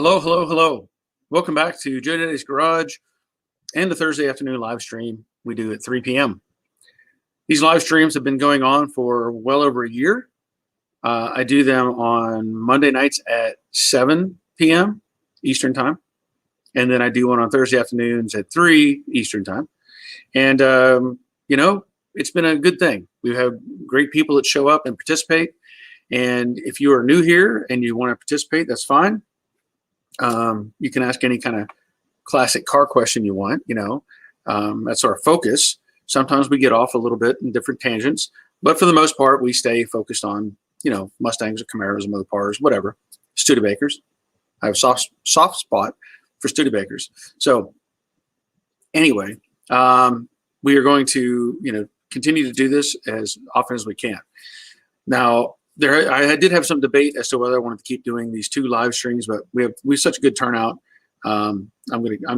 Hello, hello, hello. Welcome back to Joe Daddy's Garage and the Thursday afternoon live stream we do at 3 p.m. These live streams have been going on for well over a year. I do them on Monday nights at 7 p.m. Eastern Time. And then I do one on Thursday afternoons at 3 Eastern Time. And, it's been a good thing. We have great people that show up and participate. And if you are new here and you want to participate, that's fine. You can ask any kind of classic car question you want, that's our focus. Sometimes we get off a little bit in different tangents, but for the most part, we stay focused on, Mustangs or Camaros or Mopars, whatever, Studebakers. I have a soft spot for Studebakers. So anyway, we are going to, continue to do this as often as we can. Now, I did have some debate as to whether I wanted to keep doing these two live streams, but we have such a good turnout. I'm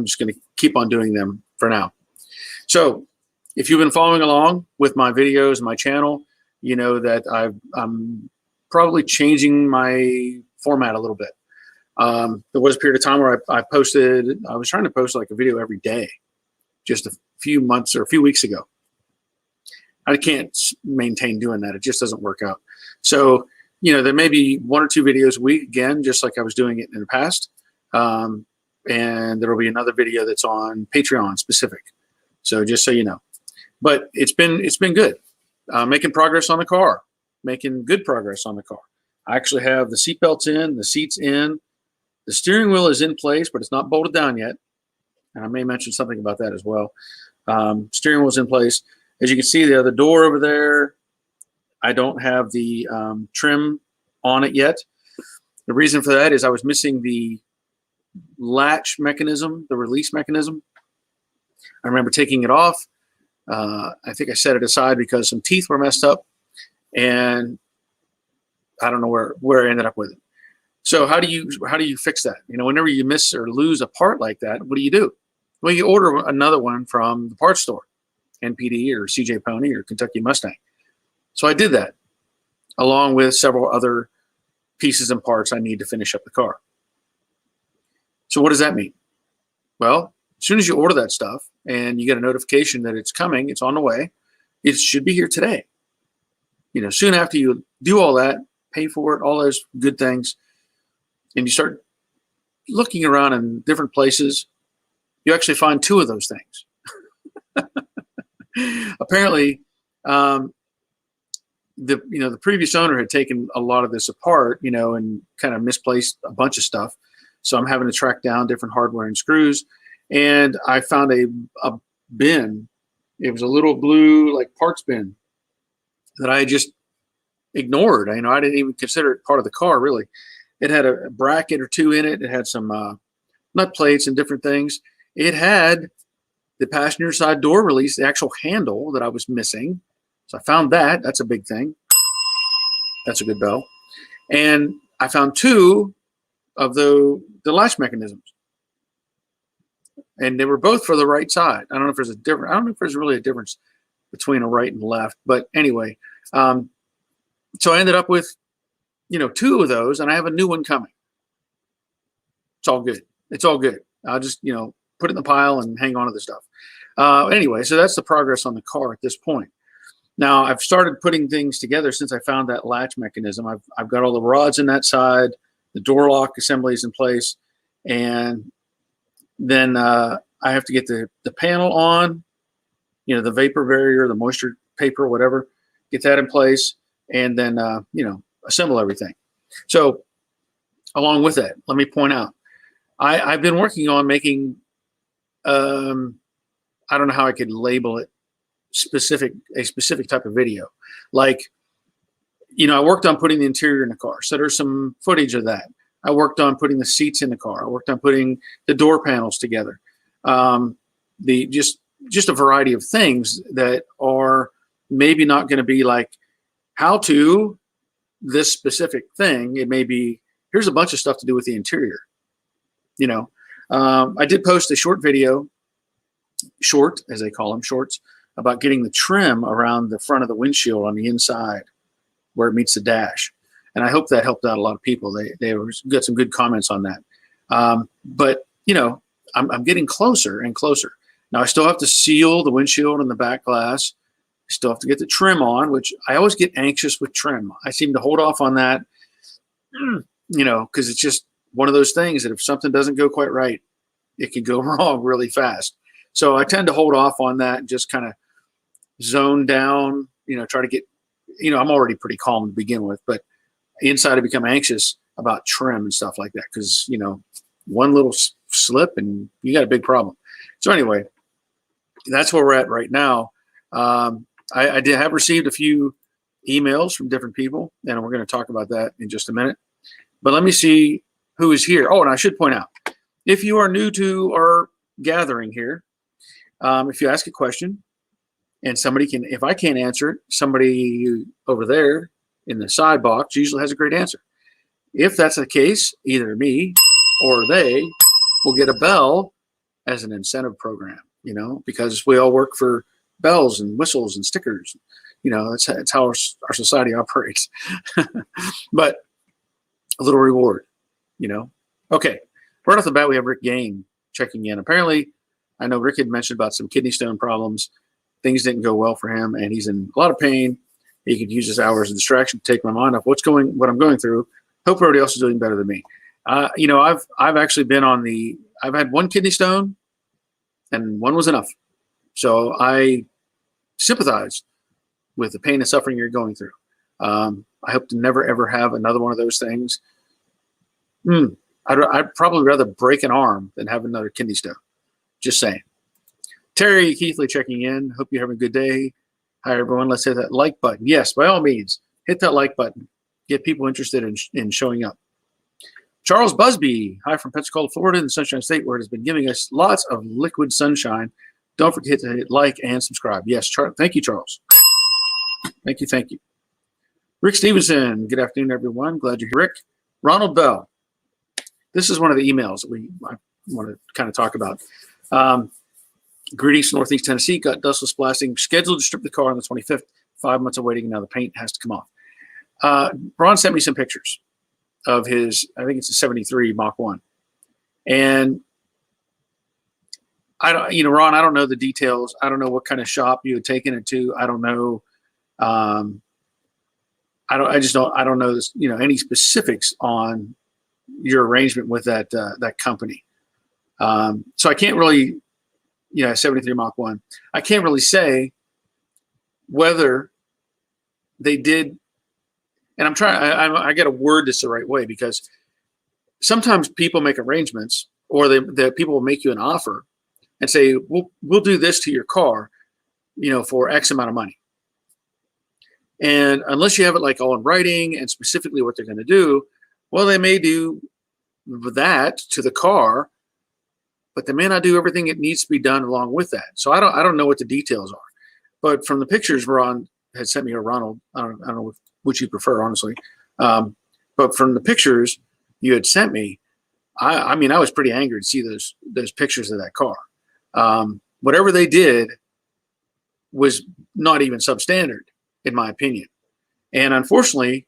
just gonna keep on doing them for now. So if you've been following along with my videos and my channel, you know that I'm probably changing my format a little bit. There was a period of time where I was trying to post like a video every day, just a few months or a few weeks ago. I can't maintain doing that. It just doesn't work out. So, there may be 1 or 2 videos a week, again, just like I was doing it in the past. And there will be another video that's on Patreon specific. So just so you know. But it's been good. Making progress on the car. Making good progress on the car. I actually have the seat belts in, the seats in. The steering wheel is in place, but it's not bolted down yet. And I may mention something about that as well. Steering wheel is in place. As you can see, the other door over there, I don't have the trim on it yet. The reason for that is I was missing the latch mechanism, the release mechanism. I remember taking it off. I think I set it aside because some teeth were messed up, and I don't know where I ended up with it. So how do you fix that? Whenever you miss or lose a part like that, what do you do? Well, you order another one from the parts store. NPD or CJ Pony or Kentucky Mustang. So I did that along with several other pieces and parts I need to finish up the car. So what does that mean? Well, as soon as you order that stuff and you get a notification that it's coming, it's on the way, it should be here today. Soon after you do all that, pay for it, all those good things, and you start looking around in different places, you actually find 2 of those things. Apparently, the previous owner had taken a lot of this apart, and kind of misplaced a bunch of stuff. So I'm having to track down different hardware and screws. And I found a bin. It was a little blue parts bin that I just ignored. I didn't even consider it part of the car really. It had a bracket or 2 in it. It had some nut plates and different things. It had the passenger side door release, the actual handle that I was missing. So I found that. That's a big thing. That's a good bell. And I found 2 of the latch mechanisms. And they were both for the right side. I don't know if there's really a difference between a right and left. But anyway, so I ended up with, 2 of those, and I have a new one coming. It's all good. It's all good. I'll just, put it in the pile and hang on to the stuff. Anyway, so that's the progress on the car at this point. Now, I've started putting things together since I found that latch mechanism. I've got all the rods in that side, the door lock assembly is in place, and then I have to get the panel on, the vapor barrier, the moisture paper, whatever, get that in place, and then, assemble everything. So along with that, let me point out, I've been working on making I don't know how I could label it a specific type of video. I worked on putting the interior in the car. So there's some footage of that. I worked on putting the seats in the car. I worked on putting the door panels together. Just a variety of things that are maybe not going to be like how to this specific thing. It may be, here's a bunch of stuff to do with the interior. I did post a short video, as they call them, shorts, about getting the trim around the front of the windshield on the inside where it meets the dash. And I hope that helped out a lot of people. They got some good comments on that. But I'm getting closer and closer. Now I still have to seal the windshield and the back glass. I still have to get the trim on, which I always get anxious with trim. I seem to hold off on that, because it's just one of those things that if something doesn't go quite right, it can go wrong really fast. So I tend to hold off on that and just kind of zone down, try to get, I'm already pretty calm to begin with, but inside I become anxious about trim and stuff like that because, one little slip and you got a big problem. So anyway, that's where we're at right now. I did have received a few emails from different people, and we're going to talk about that in just a minute. But let me see who is here. Oh, and I should point out, if you are new to our gathering here, if you ask a question and somebody can, if I can't answer it, somebody over there in the side box usually has a great answer. If that's the case, either me or they will get a bell as an incentive program, because we all work for bells and whistles and stickers. That's how our society operates. But a little reward, Okay, right off the bat, we have Rick Gain checking in. Apparently, I know Rick had mentioned about some kidney stone problems. Things didn't go well for him, and he's in a lot of pain. He could use his hours of distraction to take my mind off what I'm going through. Hope everybody else is doing better than me. I've actually been I've had one kidney stone, and one was enough. So I sympathize with the pain and suffering you're going through. I hope to never, ever have another one of those things. I'd probably rather break an arm than have another kidney stone. Just saying. Terry Keithley checking in. Hope you're having a good day. Hi, everyone. Let's hit that like button. Yes, by all means, hit that like button. Get people interested in showing up. Charles Busby. Hi from Pensacola, Florida, in the Sunshine State, where it has been giving us lots of liquid sunshine. Don't forget to hit like and subscribe. Yes, thank you, Charles. Thank you. Rick Stevenson. Good afternoon, everyone. Glad you're here. Rick. Ronald Bell. This is one of the emails that I want to kind of talk about. Greetings, Northeast Tennessee. Got dustless blasting. Scheduled to strip the car on the 25th. 5 months of waiting, and now the paint has to come off. Ron sent me some pictures of his, I think it's a 73 Mach 1. And I don't, Ron, I don't know the details. I don't know what kind of shop you had taken it to. I don't know. I don't know this, any specifics on your arrangement with that company. So I can't really, 73 Mach 1. I can't really say whether they did. And I'm trying, I got to word this the right way, because sometimes people make arrangements, or the people will make you an offer and say, we'll do this to your car, for X amount of money. And unless you have it like all in writing and specifically what they're going to do, well, they may do that to the car, but they may not do everything that needs to be done along with that. So I don't know what the details are. But from the pictures Ron had sent me, or Ronald, I don't know which you prefer, honestly. But from the pictures you had sent me, I was pretty angry to see those pictures of that car. Whatever they did was not even substandard, in my opinion. And unfortunately,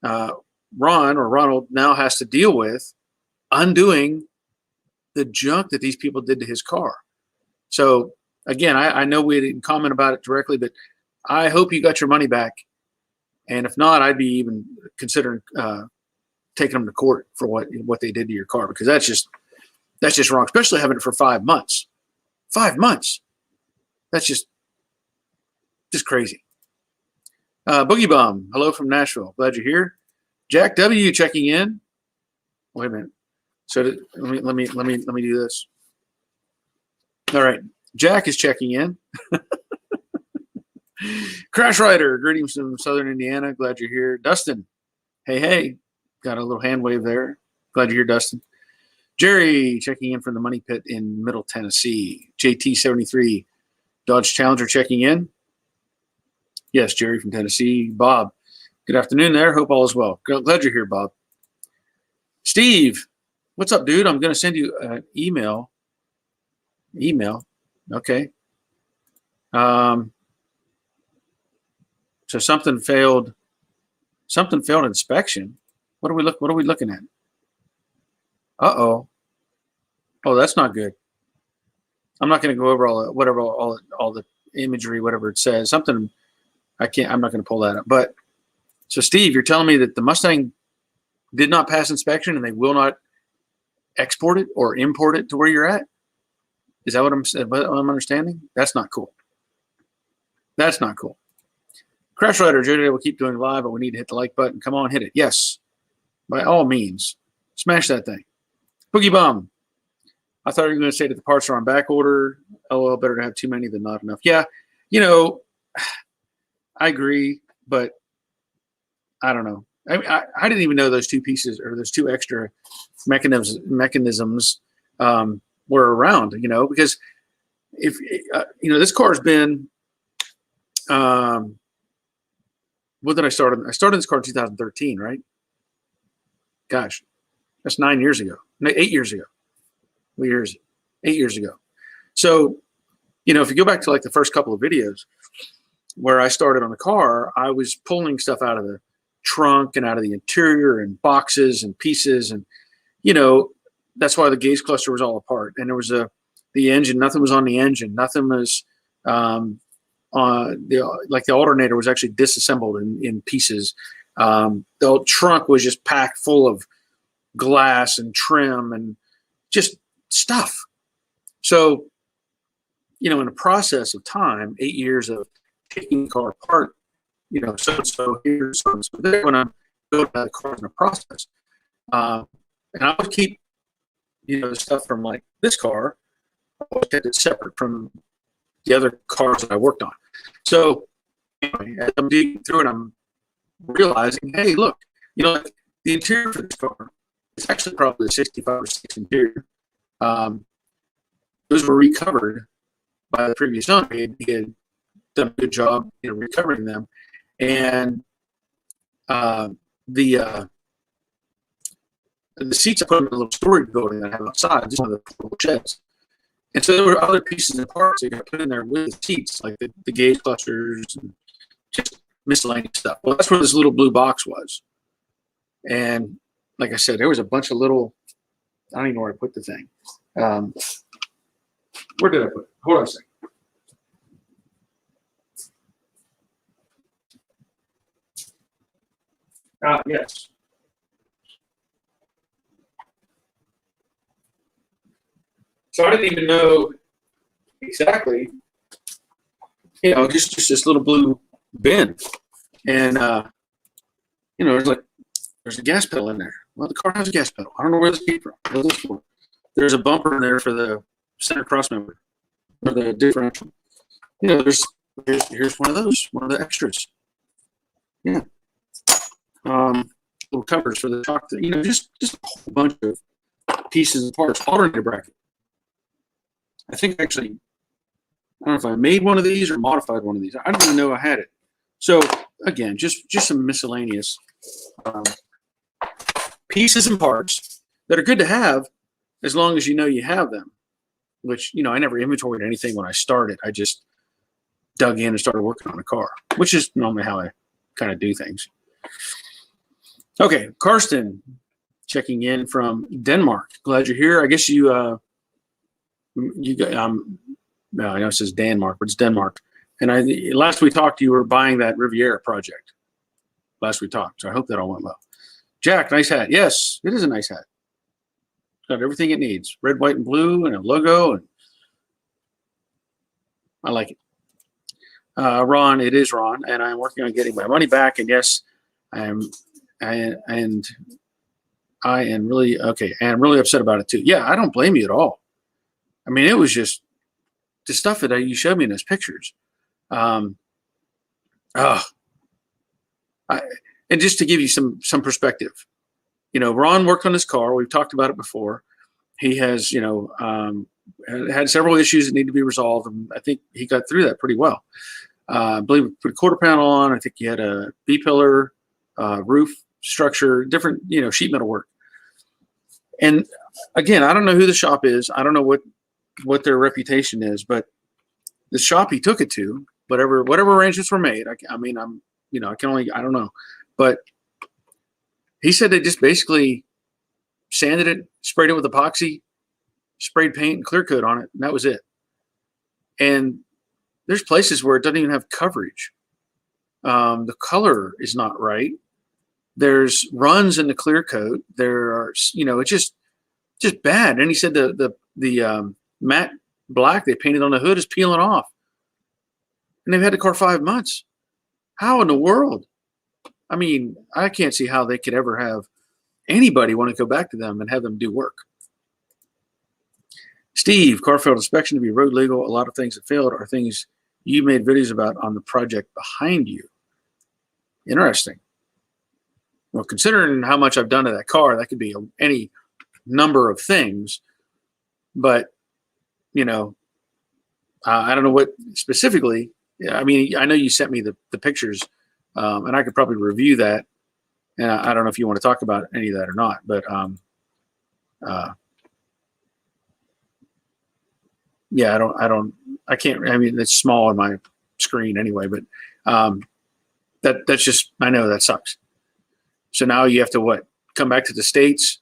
Ron or Ronald now has to deal with undoing the junk that these people did to his car. So again, I know we didn't comment about it directly, but I hope you got your money back. And if not, I'd be even considering taking them to court for what they did to your car, because that's just wrong, especially having it for 5 months. 5 months. That's just crazy. Boogie Bum, hello from Nashville. Glad you're here. Jack W checking in. Wait a minute. So let me do this. All right. Jack is checking in. Crash Rider, greetings from Southern Indiana. Glad you're here. Dustin, hey. Got a little hand wave there. Glad you're here, Dustin. Jerry checking in from the Money Pit in Middle Tennessee. JT73 Dodge Challenger checking in. Yes, Jerry from Tennessee. Bob, good afternoon there. Hope all is well. Glad you're here, Bob. Steve, what's up, dude? I'm going to send you an email. Okay. So something failed inspection. What are we looking at? Uh-oh. Oh, that's not good. I'm not going to go over all the imagery, whatever it says. Something I'm not going to pull that up. But so Steve, you're telling me that the Mustang did not pass inspection and they will not export it or import it to where you're at? Is that what I'm understanding? That's not cool. That's not cool. Crash Rider, Jody will keep doing live, but we need to hit the like button. Come on, hit it. Yes, by all means. Smash that thing. Boogie Bum. I thought you were going to say that the parts are on back order. Oh, well, better to have too many than not enough. Yeah, you know, I agree, but I don't know. I didn't even know those two pieces or those two extra mechanisms were around, you know, because if, you know, this car's been, when did I start? I started this car in 2013, right? Gosh, that's 9 years ago. No, 8 years ago. What year is it? 8 years ago. So, you know, if you go back to like the first couple of videos where I started on the car, I was pulling stuff out of the trunk and out of the interior and boxes and pieces. And, you know, that's why the gauge cluster was all apart. And there was the engine, nothing was on the engine. Nothing was, the alternator was actually disassembled in pieces. The trunk was just packed full of glass and trim and just stuff. So, you know, in the process of time, 8 years of taking the car apart, you know, so here, so there, when I'm building the car in the process, and I would keep, you know, the stuff from like this car, I always kept it separate from the other cars that I worked on. So anyway, as I'm digging through it, I'm realizing, hey, look, you know, the interior for this car is actually probably a 65 or 6 interior. Those were recovered by the previous owner. He had done a good job, you know, recovering them. And the seats I put in a little storage building that I have outside, just one of the little sheds. And so there were other pieces and parts that got put in there with the seats, like the gauge clusters and just miscellaneous stuff. Well, that's where this little blue box was. And like I said, there was a bunch of little, I don't even know where I put the thing. Where did I put it? Hold on a second. Yes. So I didn't even know exactly, you know, just this little blue bin. And, you know, there's a gas pedal in there. Well, the car has a gas pedal. I don't know where this came from. What is this for? There's a bumper in there for the center cross member or the differential. You know, here's one of those, one of the extras. Yeah. Little covers for the shock, you know, just a whole bunch of pieces and parts. Alternator bracket. I think actually, I don't know if I made one of these or modified one of these. I don't even know I had it. So again, just some miscellaneous pieces and parts that are good to have as long as you know you have them. Which, you know, I never inventoried anything when I started. I just dug in and started working on a car, which is normally how I kind of do things. Okay, Karsten checking in from Denmark. Glad you're here. I guess you got, no, I know it says Denmark, but it's Denmark. And last we talked, you were buying that Riviera project. Last we talked, so I hope that all went well. Jack, nice hat. Yes, it is a nice hat. It's got everything it needs: red, white, and blue, and a logo. And I like it. Ron, it is Ron, and I'm working on getting my money back. And yes, I am really okay. And I'm really upset about it too. Yeah, I don't blame you at all. I mean, it was just the stuff that you showed me in those pictures. And just to give you some perspective, you know, Ron worked on his car. We've talked about it before. He has, you know, had several issues that need to be resolved, and I think he got through that pretty well. I believe we put a quarter panel on. I think he had a B-pillar, roof structure, different, you know, sheet metal work. And again, I don't know who the shop is. I don't know what their reputation is, but the shop he took it to, whatever arrangements were made. I mean, you know, I don't know, but he said they just basically sanded it, sprayed it with epoxy, sprayed paint and clear coat on it, and that was it. And there's places where it doesn't even have coverage. The color is not right. There's runs in the clear coat. There are, it's just bad. And he said the matte black they painted on the hood is peeling off. And they've had the car 5 months. How in the world? I mean, I can't see how they could ever have anybody want to go back to them and have them do work. Steve, car failed inspection to be road legal. A lot of things that failed are things you made videos about on the project behind you. Interesting. Well, considering how much I've done to that car, that could be any number of things. But, I don't know what specifically. I mean, I know you sent me the pictures, and I could probably review that. And I don't know if you want to talk about any of that or not. But, yeah, I can't, I mean, it's small on my screen anyway, but that's just, I know that sucks. So now you have to what? Come back to the States,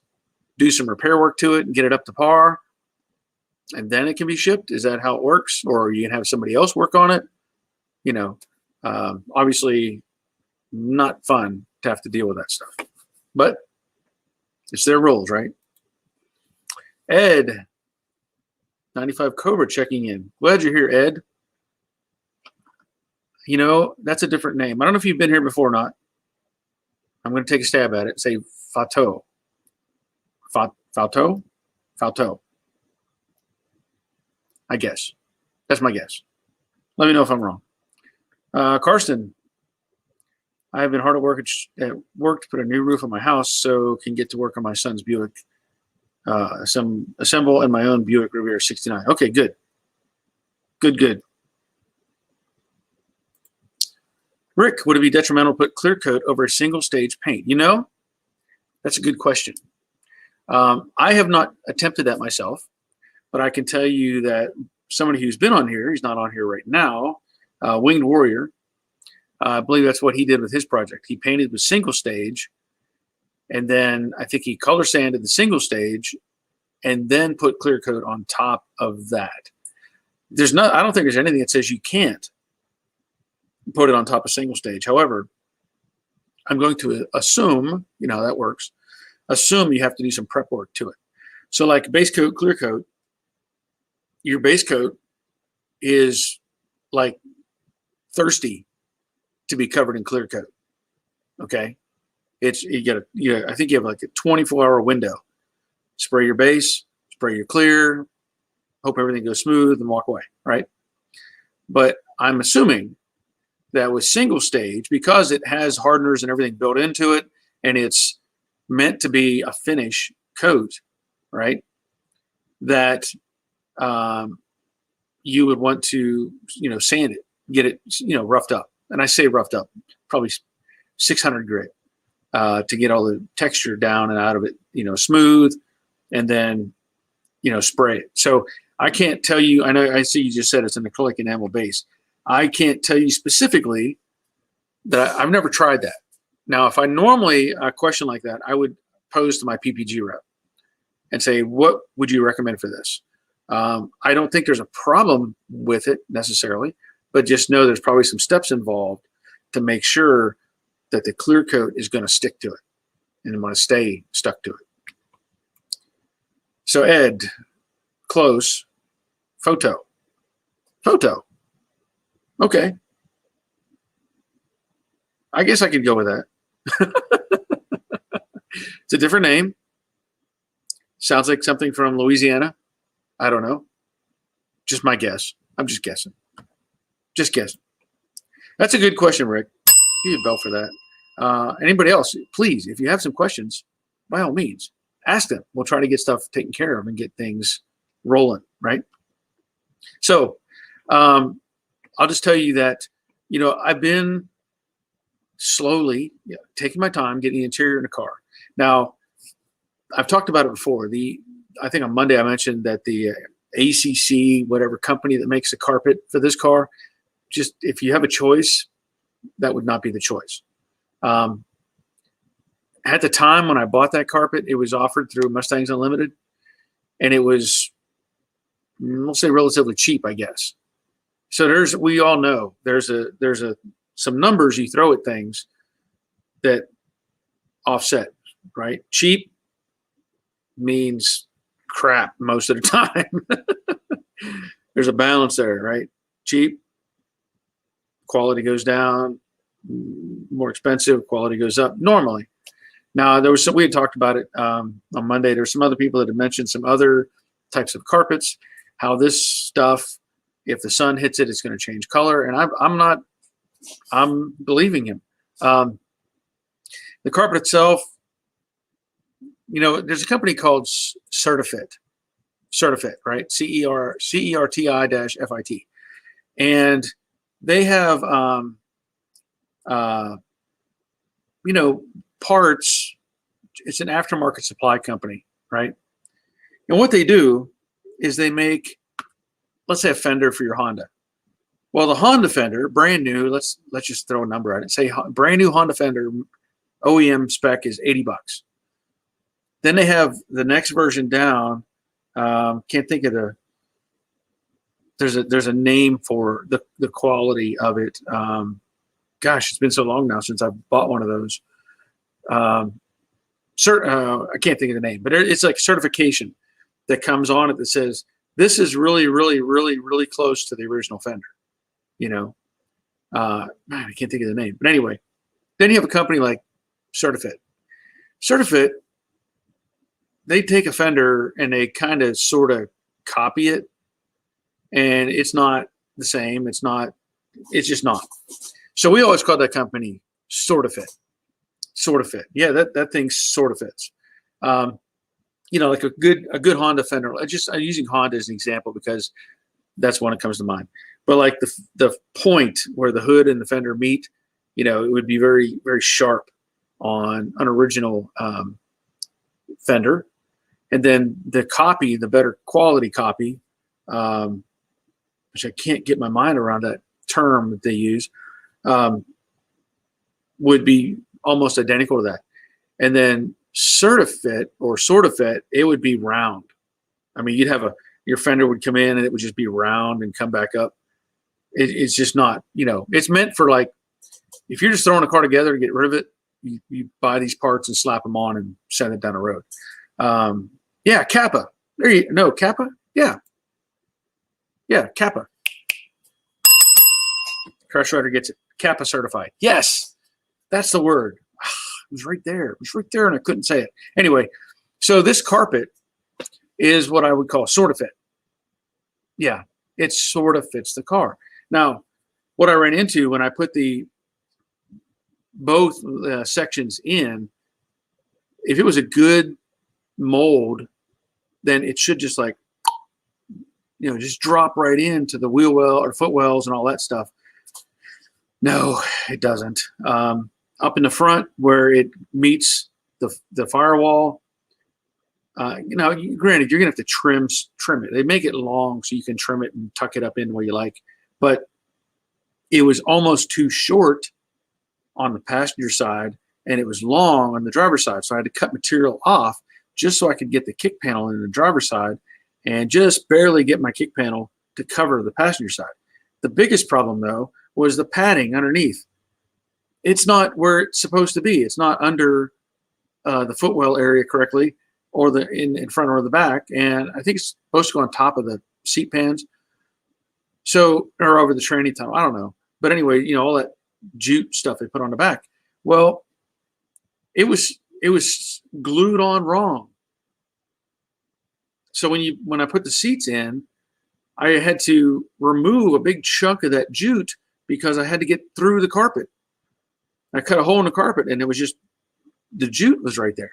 do some repair work to it and get it up to par, and then it can be shipped? Is that how it works? Or you can have somebody else work on it? Obviously not fun to have to deal with that stuff, but it's their rules, right? Ed, 95 Cobra checking in. Glad you're here, Ed. That's a different name. I don't know if you've been here before or not. I'm going to take a stab at it. Say Fato. Fato? Fato. I guess. That's my guess. Let me know if I'm wrong. Karsten, I have been hard at work to put a new roof on my house so can get to work on my son's Buick. Assemble in my own Buick Riviera 69. Okay, good. Good. Rick, would it be detrimental to put clear coat over a single stage paint? That's a good question. I have not attempted that myself, but I can tell you that somebody who's been on here, he's not on here right now, Winged Warrior, I believe that's what he did with his project. He painted with single stage, and then I think he color sanded the single stage and then put clear coat on top of that. I don't think there's anything that says you can't put it on top of single stage. However, I'm going to assume, that works. Assume you have to do some prep work to it. So like base coat, clear coat, your base coat is like thirsty to be covered in clear coat. Okay. I think you have like a 24-hour window. Spray your base, spray your clear, hope everything goes smooth and walk away, right? But I'm assuming that with single stage, because it has hardeners and everything built into it, and it's meant to be a finish coat, right? That you would want to, sand it, get it, roughed up. And I say roughed up, probably 600 grit to get all the texture down and out of it, smooth, and then, spray it. So I can't tell you, I see you just said it's an acrylic enamel base. I can't tell you specifically that I've never tried that. Now, if I normally a question like that, I would pose to my PPG rep and say, what would you recommend for this? I don't think there's a problem with it necessarily, but just know there's probably some steps involved to make sure that the clear coat is going to stick to it and want to stay stuck to it. So Ed, close, photo. Okay. I guess I could go with that. It's a different name. Sounds like something from Louisiana. I don't know. Just my guess. I'm just guessing. That's a good question, Rick. Give you a bell for that. Anybody else, please, if you have some questions, by all means, ask them. We'll try to get stuff taken care of and get things rolling, right? So I'll just tell you that, I've been slowly taking my time getting the interior in the car. Now, I've talked about it before. I think on Monday I mentioned that the ACC, whatever company that makes the carpet for this car, just if you have a choice, that would not be the choice. At the time when I bought that carpet, it was offered through Mustangs Unlimited, and it was, we'll say, relatively cheap, I guess. So we all know there's some numbers you throw at things that offset, right? Cheap means crap most of the time. There's a balance there, right? Cheap, quality goes down. More expensive, quality goes up normally. Now, we had talked about it on Monday. There's some other people that had mentioned some other types of carpets, how this stuff, if the sun hits it, it's going to change color. And I'm believing him. The carpet itself, there's a company called Certifit, right? CERTI-FIT. And they have, parts. It's an aftermarket supply company, right? And what they do is they make, let's say, a fender for your Honda. Well, the Honda fender, brand new, let's just throw a number at it. Say brand new Honda fender, OEM spec is $80. Then they have the next version down. Can't think of there's a name for the quality of it. Gosh, it's been so long now since I've bought one of those. I can't think of the name, but it's like certification that comes on it that says this is really, really, really, really close to the original fender. I can't think of the name, but anyway, then you have a company like Certifit. Certifit, they take a fender and they kind of sort of copy it, and it's not the same. It's just not. So we always call that company Sortifit. Yeah, that thing sort of fits. Like a good Honda fender. I'm using Honda as an example because that's one that comes to mind. But like the point where the hood and the fender meet, it would be very, very sharp on an original fender. And then the copy, the better quality copy, which I can't get my mind around that term that they use, would be almost identical to that. And then Certifit or Sortifit, it would be round. I mean, you'd have your fender would come in and it would just be round and come back up. It's just not, it's meant for, like, if you're just throwing a car together to get rid of it, you buy these parts and slap them on and send it down the road. Yeah, Kappa. Kappa? Yeah, Kappa. Crush Rider gets it. Kappa certified. Yes, that's the word. It was right there, and I couldn't say it. Anyway, so this carpet is what I would call sort of fit. Yeah, it sort of fits the car. Now, what I ran into when I put both sections in, if it was a good mold, then it should just just drop right into the wheel well or foot wells and all that stuff. No, it doesn't. Up in the front where it meets the firewall, granted, you're gonna have to trim it. They make it long so you can trim it and tuck it up in where you like, but it was almost too short on the passenger side and it was long on the driver's side. So I had to cut material off just so I could get the kick panel in the driver's side and just barely get my kick panel to cover the passenger side. The biggest problem, though, was the padding underneath. It's not where it's supposed to be. It's not under the footwell area correctly, or the in front or the back. And I think it's supposed to go on top of the seat pans. So, or over the tranny tunnel. I don't know. But anyway, all that jute stuff they put on the back. Well, it was glued on wrong. So when I put the seats in, I had to remove a big chunk of that jute because I had to get through the carpet. I cut a hole in the carpet and it was just, the jute was right there.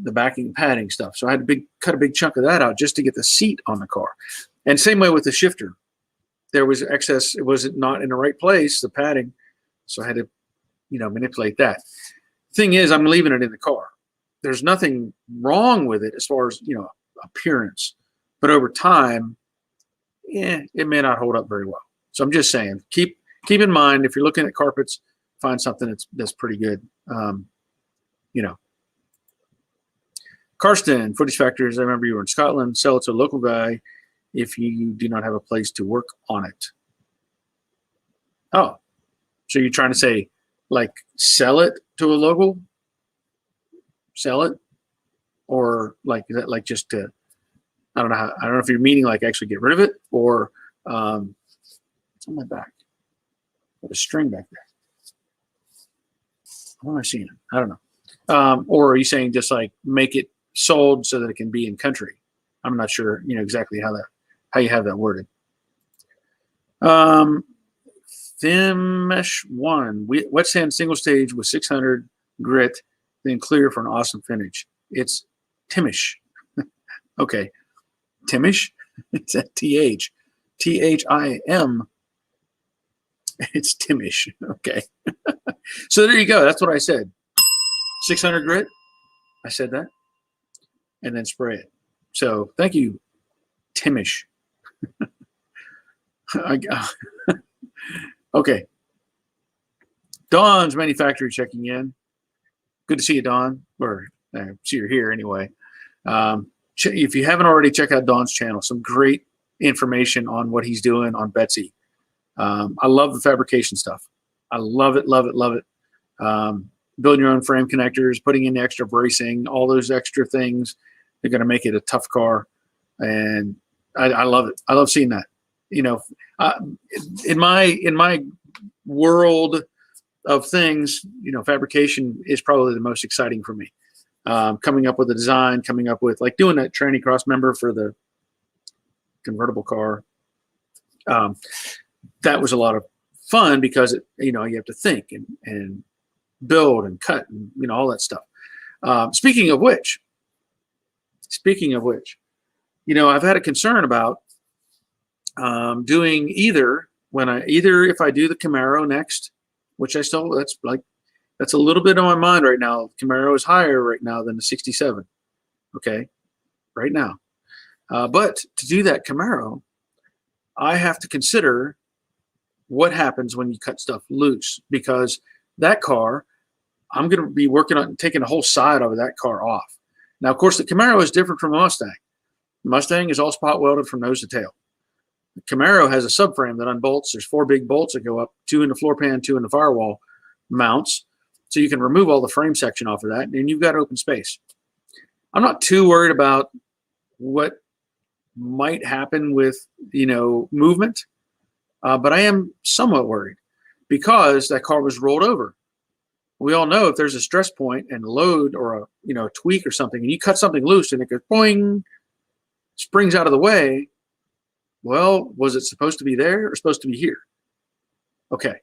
The backing padding stuff. So I had to cut a big chunk of that out just to get the seat on the car. And same way with the shifter. There was excess, it was not in the right place, the padding. So I had to, manipulate that. Thing is, I'm leaving it in the car. There's nothing wrong with it as far as, appearance. But over time, it may not hold up very well. So I'm just saying, keep in mind, if you're looking at carpets, find something that's pretty good. you know. Karsten, Footage Factors, I remember you were in Scotland. Sell it to a local guy if you do not have a place to work on it. Oh, so you're trying to say, like, sell it to a local? Sell it? Or like, is that like just to, I don't know if you're meaning like actually get rid of it, or it's on my back. Got a string back there. What am I seeing? I don't know. Or are you saying just like make it sold so that it can be in country? I'm not sure, exactly how you have that worded. Thimesh 1, wet sand single stage with 600 grit, then clear for an awesome finish. It's Timish. Okay. Timish? It's a TH. THIM. It's Timish. Okay. So there you go. That's what I said. 600 grit. I said that. And then spray it. So thank you, Timish. Okay. Dawn's Manufacturer checking in. Good to see you, Dawn. Or see you're here anyway. If you haven't already, check out Dawn's channel. Some great information on what he's doing on Betsy. I love the fabrication stuff. I love it, love it, love it. Building your own frame connectors, putting in the extra bracing, all those extra things. They're going to make it a tough car. And I love it. I love seeing that. In my world of things, fabrication is probably the most exciting for me. Coming up with a design, coming up with like doing that tranny cross member for the convertible car. That was a lot of fun because you have to think and build and cut and all that stuff. Speaking of which, I've had a concern about doing either if I do the Camaro next, which that's a little bit on my mind right now. Camaro is higher right now than the 67. Okay, right now. But to do that Camaro, I have to consider what happens when you cut stuff loose, because that car, I'm going to be working on taking the whole side of that car off. Now, of course, the Camaro is different from a Mustang. The Mustang is all spot welded from nose to tail. The Camaro has a subframe that unbolts. There's 4 big bolts that go up, 2 in the floor pan, 2 in the firewall mounts. So you can remove all the frame section off of that, and you've got open space. I'm not too worried about what might happen with, movement, but I am somewhat worried because that car was rolled over. We all know if there's a stress point and load or a tweak or something, and you cut something loose and it goes boing, springs out of the way. Well, was it supposed to be there or supposed to be here? Okay.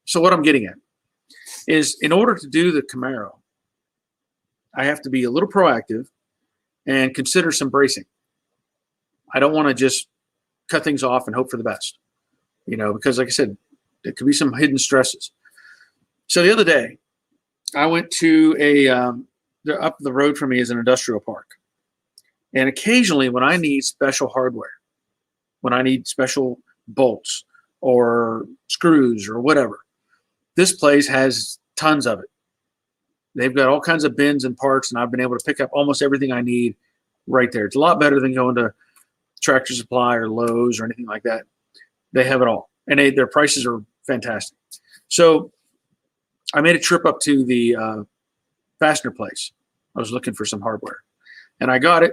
So what I'm getting at is, in order to do the Camaro, I have to be a little proactive and consider some bracing. I don't want to just cut things off and hope for the best, because like I said, there could be some hidden stresses. So the other day, I went to up the road from me is an industrial park. And occasionally when I need special hardware, when I need special bolts or screws or whatever, this place has tons of it. They've got all kinds of bins and parts, and I've been able to pick up almost everything I need right there. It's a lot better than going to Tractor Supply or Lowe's or anything like that. They have it all, and their prices are fantastic. So I made a trip up to the fastener place. I was looking for some hardware, and I got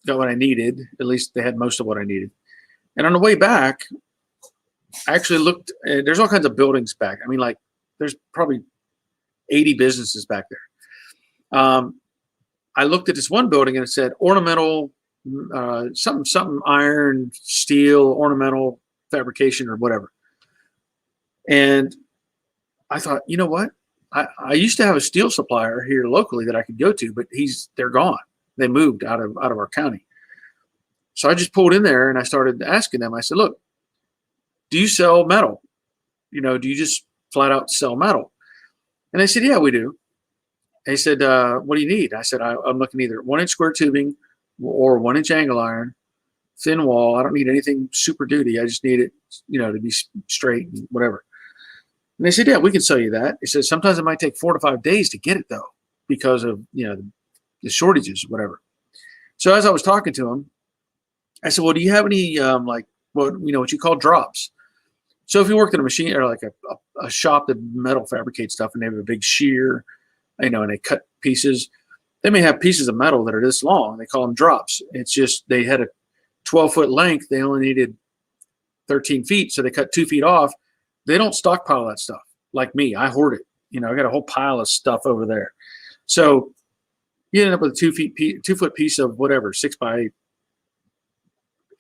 what I needed. At least they had most of what I needed. And on the way back, I actually looked. There's all kinds of buildings back. I mean, like there's probably 80 businesses back there. I looked at this one building and it said ornamental, something iron, steel, ornamental fabrication or whatever. And I thought, you know what? I used to have a steel supplier here locally that I could go to, but they're gone. They moved out of our county. So I just pulled in there and I started asking them. I said, look, do you sell metal? Do you just flat out sell metal? And they said, yeah, we do. They said, what do you need? I said, I'm looking either 1-inch square tubing or 1-inch angle iron, thin wall. I don't need anything super duty. I just need it, to be straight and whatever. And they said, yeah, we can sell you that. He said, sometimes it might take 4 to 5 days to get it though. because of, the shortages, whatever. So as I was talking to him, I said, well, do you have any, what you call drops? So if you worked in a machine or like a shop that metal fabricates stuff and they have a big shear, and they cut pieces, they may have pieces of metal that are this long. They call them drops. It's just they had a 12-foot length. They only needed 13 feet, so they cut 2 feet off. They don't stockpile that stuff like me. I hoard it. I got a whole pile of stuff over there. So you end up with a 2-foot piece of whatever, 6 by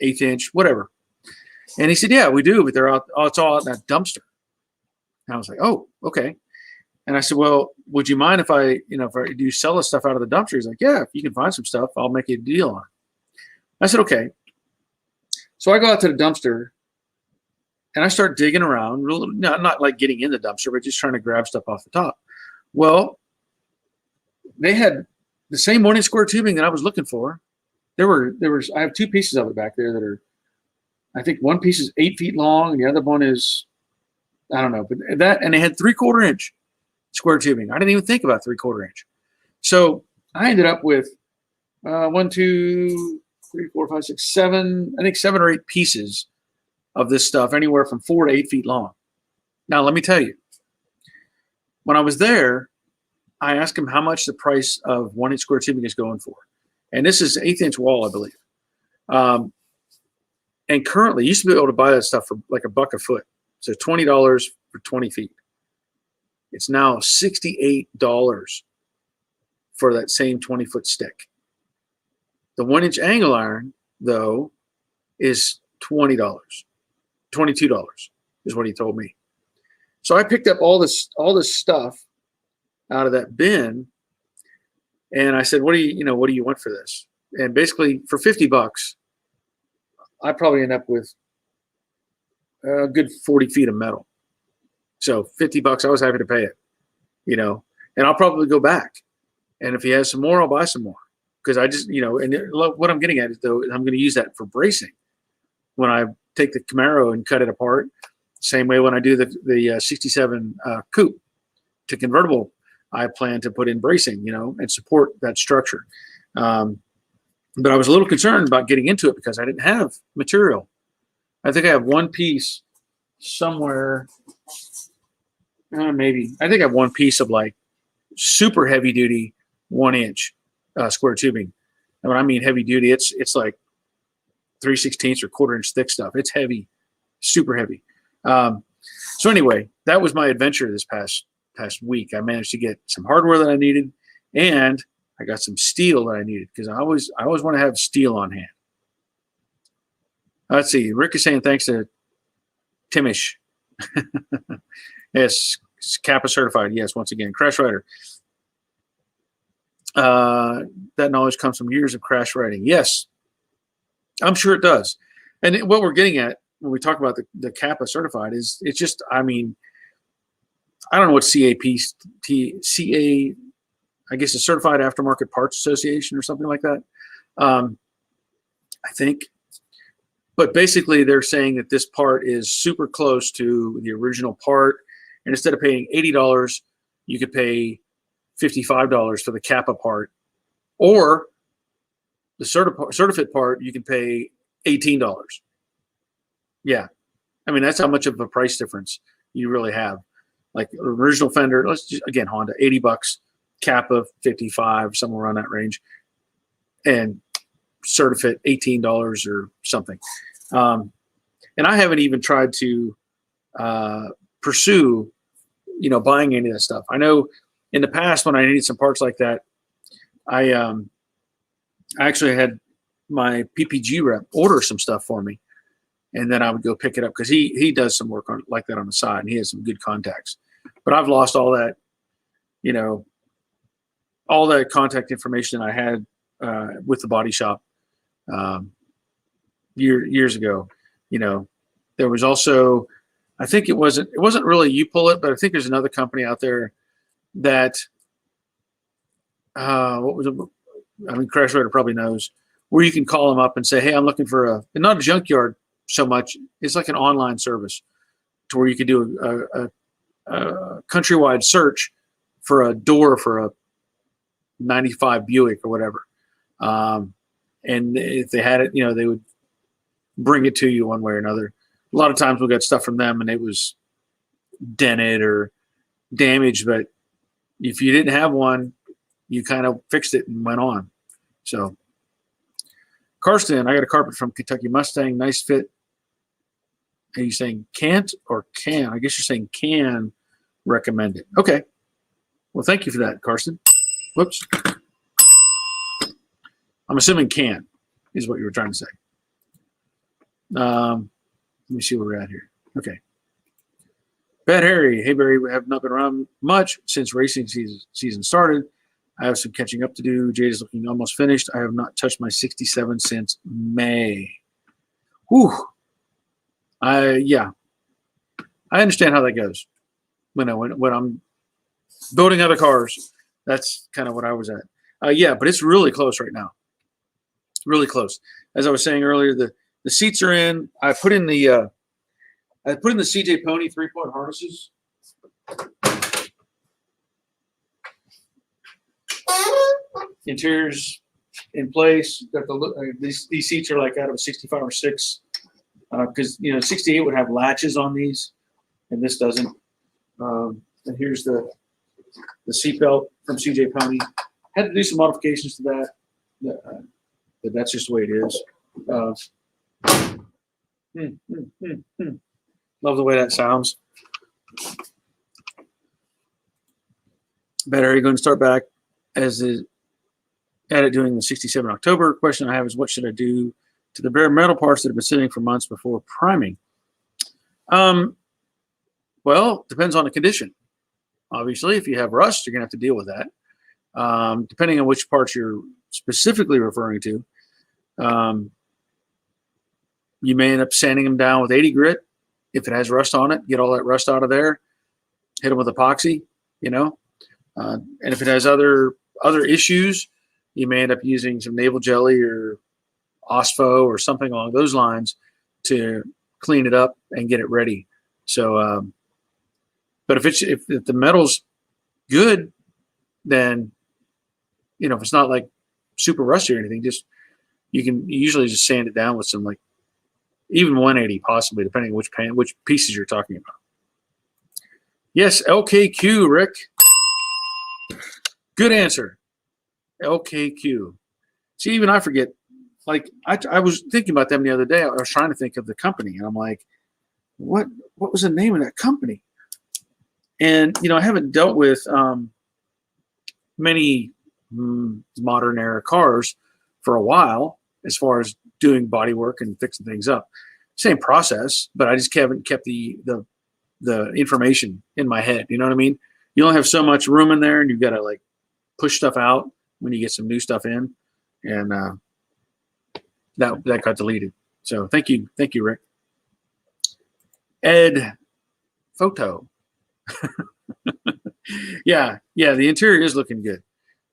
1/8 inch, whatever. And he said, yeah, we do, but they're out. Oh, it's all out in that dumpster. And I was like, oh, okay. And I said, well, would you mind if I do sell the stuff out of the dumpster? He's like, yeah, if you can find some stuff, I'll make you a deal on it. I said, okay. So I go out to the dumpster and I start digging around, not like getting in the dumpster, but just trying to grab stuff off the top. Well, they had the same 1-inch square tubing that I was looking for. I have 2 pieces of it back there that are, I think one piece is 8 feet long and the other one is, I don't know, but and they had 3/4 inch square tubing. I didn't even think about 3/4 inch. So I ended up with 1, 2, 3, 4, 5, 6, 7, I think 7 or 8 pieces of this stuff, anywhere from 4 to 8 feet long. Now, let me tell you, when I was there, I asked him how much the price of 1-inch square tubing is going for. And this is 1/8 inch wall, I believe. And currently, you used to be able to buy that stuff for like $1 a foot. So $20 for 20 feet. It's now $68 for that same 20-foot stick. The 1-inch angle iron, though, is $20. $22 is what he told me. So I picked up all this stuff out of that bin, and I said, what do you want for this? And basically, for $50, I probably end up with a good 40 feet of metal. So $50, I was happy to pay it, and I'll probably go back. And if he has some more, I'll buy some more. Because I just, and what I'm getting at is, though, I'm going to use that for bracing. When I take the Camaro and cut it apart, same way when I do the 67 coupe to convertible, I plan to put in bracing, and support that structure. But I was a little concerned about getting into it because I didn't have material. I think I have one piece somewhere. Maybe I think I have one piece of like super heavy duty 1-inch square tubing. And when I mean heavy duty, it's like 3/16 or 1/4 inch thick stuff. It's heavy, super heavy. So anyway, that was my adventure this past week. I managed to get some hardware that I needed, and I got some steel that I needed because I always want to have steel on hand. Let's see. Rick is saying thanks to Timish. Yes, Kappa certified. Yes, once again, crash writer. That knowledge comes from years of crash writing. Yes, I'm sure it does. And what we're getting at when we talk about the Kappa certified is it's just, I don't know what CA, I guess a Certified Aftermarket Parts Association or something like that. I think. But basically, they're saying that this part is super close to the original part. And instead of paying $80, you could pay $55 for the Kappa part. Or the certificate part, you can pay $18. Yeah. I mean, that's how much of a price difference you really have. Like original fender, let's just, again, Honda, $80, Kappa, $55, somewhere around that range. And certificate, $18 or something. And I haven't even tried to pursue, buying any of that stuff. I know in the past when I needed some parts like that, I actually had my PPG rep order some stuff for me, and then I would go pick it up because he does some work on like that on the side, and he has some good contacts. But I've lost all that, all that contact information I had with the body shop years ago. There was also, I think it wasn't really You Pull It, but I think there's another company out there that what was it? I mean, Crash Writer probably knows, where you can call them up and say, hey, I'm looking for not a junkyard so much. It's like an online service to where you could do a countrywide search for a door for a '95 Buick or whatever. And if they had it, they would bring it to you one way or another. A lot of times we got stuff from them and it was dented or damaged, but if you didn't have one, you kind of fixed it and went on. So, Karsten, I got a carpet from Kentucky Mustang, nice fit. Are you saying can't or can? I guess you're saying can recommend it. Okay. Well, thank you for that, Karsten. Whoops. I'm assuming can is what you were trying to say. Let me see where we're at here. Okay. Bad Harry. Hey, Barry, we have not been around much since racing season started. I have some catching up to do. Jade is looking almost finished. I have not touched my 67 since May. Whew. Yeah. I understand how that goes. When I'm building other cars, that's kind of what I was at. Yeah, but it's really close right now. Really close. As I was saying earlier, the seats are in. I put in the CJ Pony 3-point harnesses. Interior's in place. Got these seats are like out of a 65 or 6, because 68 would have latches on these, and this doesn't. And here's the seatbelt from CJ Pony. Had to do some modifications to that, but that's just the way it is. Love the way that sounds. Better, are you going to start back at it doing the 67 October? Question I have is, what should I do to the bare metal parts that have been sitting for months before priming? Well, depends on the condition. Obviously, if you have rust, you're going to have to deal with that. Depending on which parts you're specifically referring to, you may end up sanding them down with 80 grit. If it has rust on it, get all that rust out of there. Hit them with epoxy, and if it has other issues, you may end up using some navel jelly or Osfo or something along those lines to clean it up and get it ready. So, but if the metal's good, then if it's not like super rusty or anything, you can usually just sand it down with some, like, even 180 possibly, depending on which pieces you're talking about. Yes, LKQ, Rick. Good answer. LKQ. See, even I forget. Like, I was thinking about them the other day. I was trying to think of the company, and I'm like, what was the name of that company? And I haven't dealt with many modern era cars for a while, as far as doing body work and fixing things up. Same process, but I just haven't kept the information in my head. You know what I mean? You only have so much room in there, and you've got to, like, push stuff out when you get some new stuff in, and that got deleted. So thank you, Rick. Ed Photo. yeah, the interior is looking good.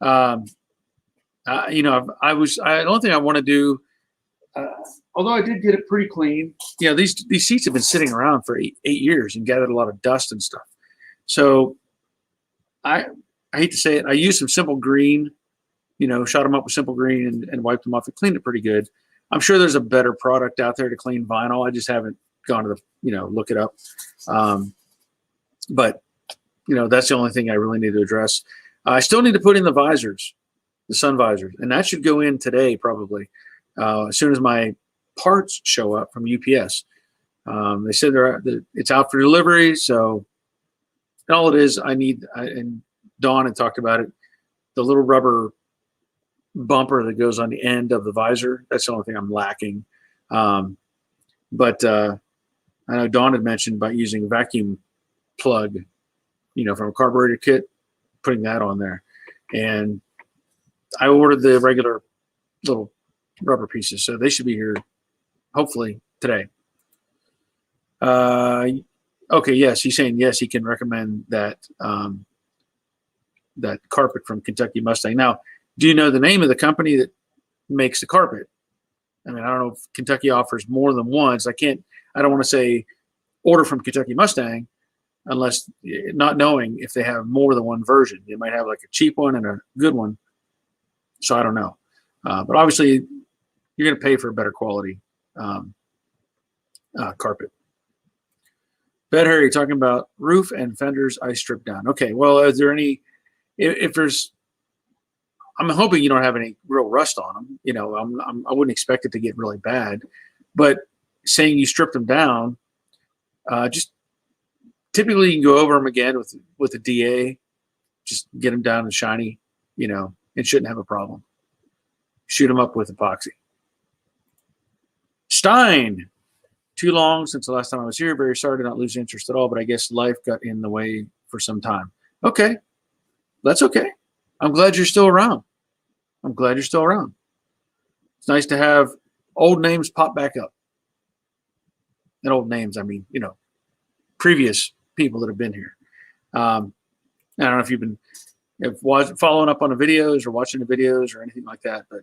The only thing I want to do, although I did get it pretty clean, these seats have been sitting around for eight years and gathered a lot of dust and stuff. So I hate to say it, I used some Simple Green, shot them up with Simple Green and wiped them off and cleaned it pretty good. I'm sure there's a better product out there to clean vinyl. I just haven't gone to look it up. But that's the only thing I really need to address. I still need to put in the visors, the sun visors, and that should go in today probably, as soon as my parts show up from UPS. They said it's out for delivery, so all it is, and Dawn had talked about it, the little rubber bumper that goes on the end of the visor. That's the only thing I'm lacking. But I know Dawn had mentioned about using a vacuum plug, from a carburetor kit, putting that on there. And I ordered the regular little rubber pieces, so they should be here hopefully today. Okay, yes, he's saying yes, he can recommend that that carpet from Kentucky Mustang. Now, do you know the name of the company that makes the carpet? I mean, I don't know if Kentucky offers more than one. So I don't want to say order from Kentucky Mustang unless, not knowing if they have more than one version. They might have like a cheap one and a good one. So I don't know. But obviously, you're going to pay for a better quality carpet. Bed Harry talking about roof and fenders I stripped down. Okay, well, is there any, if there's, I'm hoping you don't have any real rust on them. You know, I wouldn't expect it to get really bad, but saying you stripped them down, just typically you can go over them again with a DA, just get them down and shiny, you know, it shouldn't have a problem. Shoot them up with epoxy. Stein, too long since the last time I was here. Very sorry to not lose interest at all, but I guess life got in the way for some time. Okay, that's okay. I'm glad you're still around. I'm glad you're still around. It's nice to have old names pop back up. And old names, I mean, you know, previous people that have been here. I don't know if you've been following up on the videos or watching the videos or anything like that, but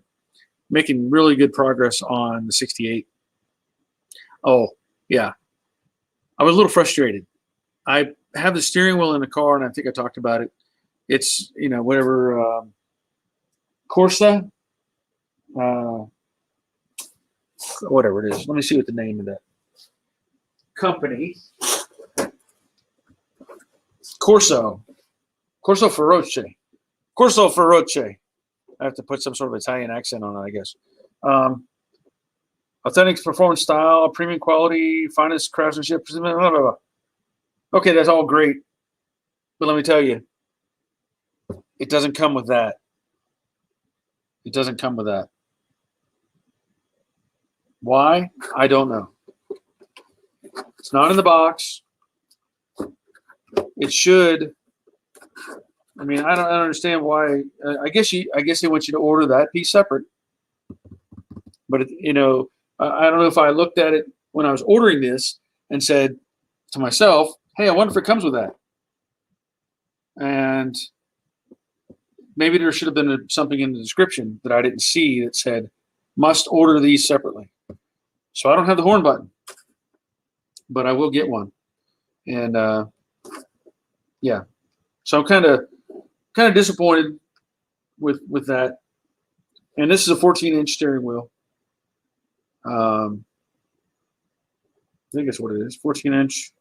making really good progress on the 68. Oh, yeah. I was a little frustrated. I have the steering wheel in the car, and I think I talked about it. It's, you know, whatever, Corsa, whatever it is. Let me see what the name of that company. Corso Feroce. I have to put some sort of Italian accent on it, I guess. Authentic performance style, premium quality, finest craftsmanship. Blah, blah, blah. Okay, that's all great. But let me tell you, it doesn't come with that. It doesn't come with that. Why? I don't know. It's not in the box. It should. I mean, I don't understand why. I guess they want you to order that piece separate. But you know, I don't know if I looked at it when I was ordering this and said to myself, "Hey, I wonder if it comes with that." And maybe there should have been something in the description that I didn't see that said, "Must order these separately." So I don't have the horn button, but I will get one. And yeah, so I'm kind of disappointed with that. And this is a 14-inch steering wheel. I think that's what it is, 14-inch.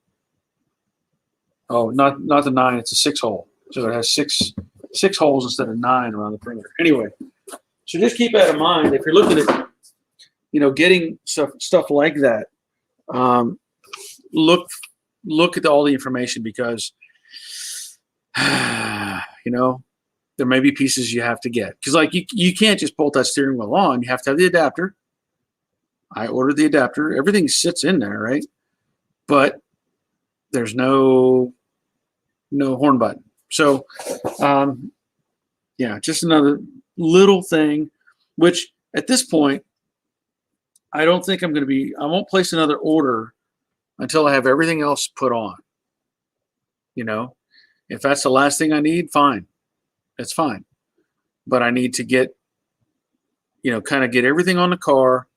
Oh, not the 9. It's a 6-hole, so it has six holes instead of 9 around the perimeter. Anyway, so just keep that in mind if you're looking at, you know, getting stuff like that. Look at all the information, because you know, there may be pieces you have to get, because like you can't just bolt that steering wheel on. You have to have the adapter. I ordered the adapter. Everything sits in there, right? But there's no horn button. So yeah, just another little thing, which at this point, I don't think I won't place another order until I have everything else put on. You know, if that's the last thing I need, fine. That's fine. But I need to get, you know, kind of get everything on the car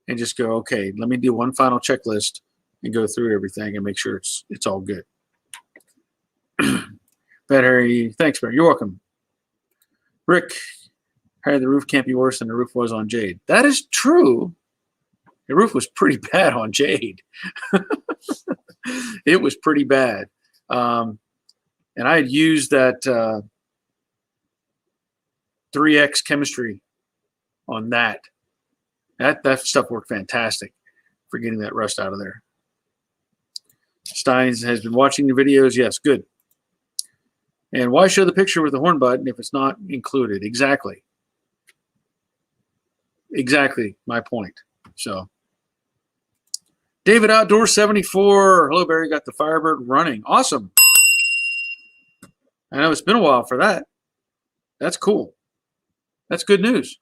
and just go, okay, let me do one final checklist and go through everything and make sure it's all good. Harry, thanks, Barry. You're welcome. Rick, Harry, the roof can't be worse than the roof was on Jade. That is true. The roof was pretty bad on Jade. It was pretty bad. And I had used that 3X chemistry on that. That stuff worked fantastic for getting that rust out of there. Steins has been watching the videos. Yes, good. And why show the picture with the horn button if it's not included? Exactly. Exactly my point. So, David Outdoor 74. Hello, Barry. Got the Firebird running. Awesome. I know it's been a while for that. That's cool. That's good news.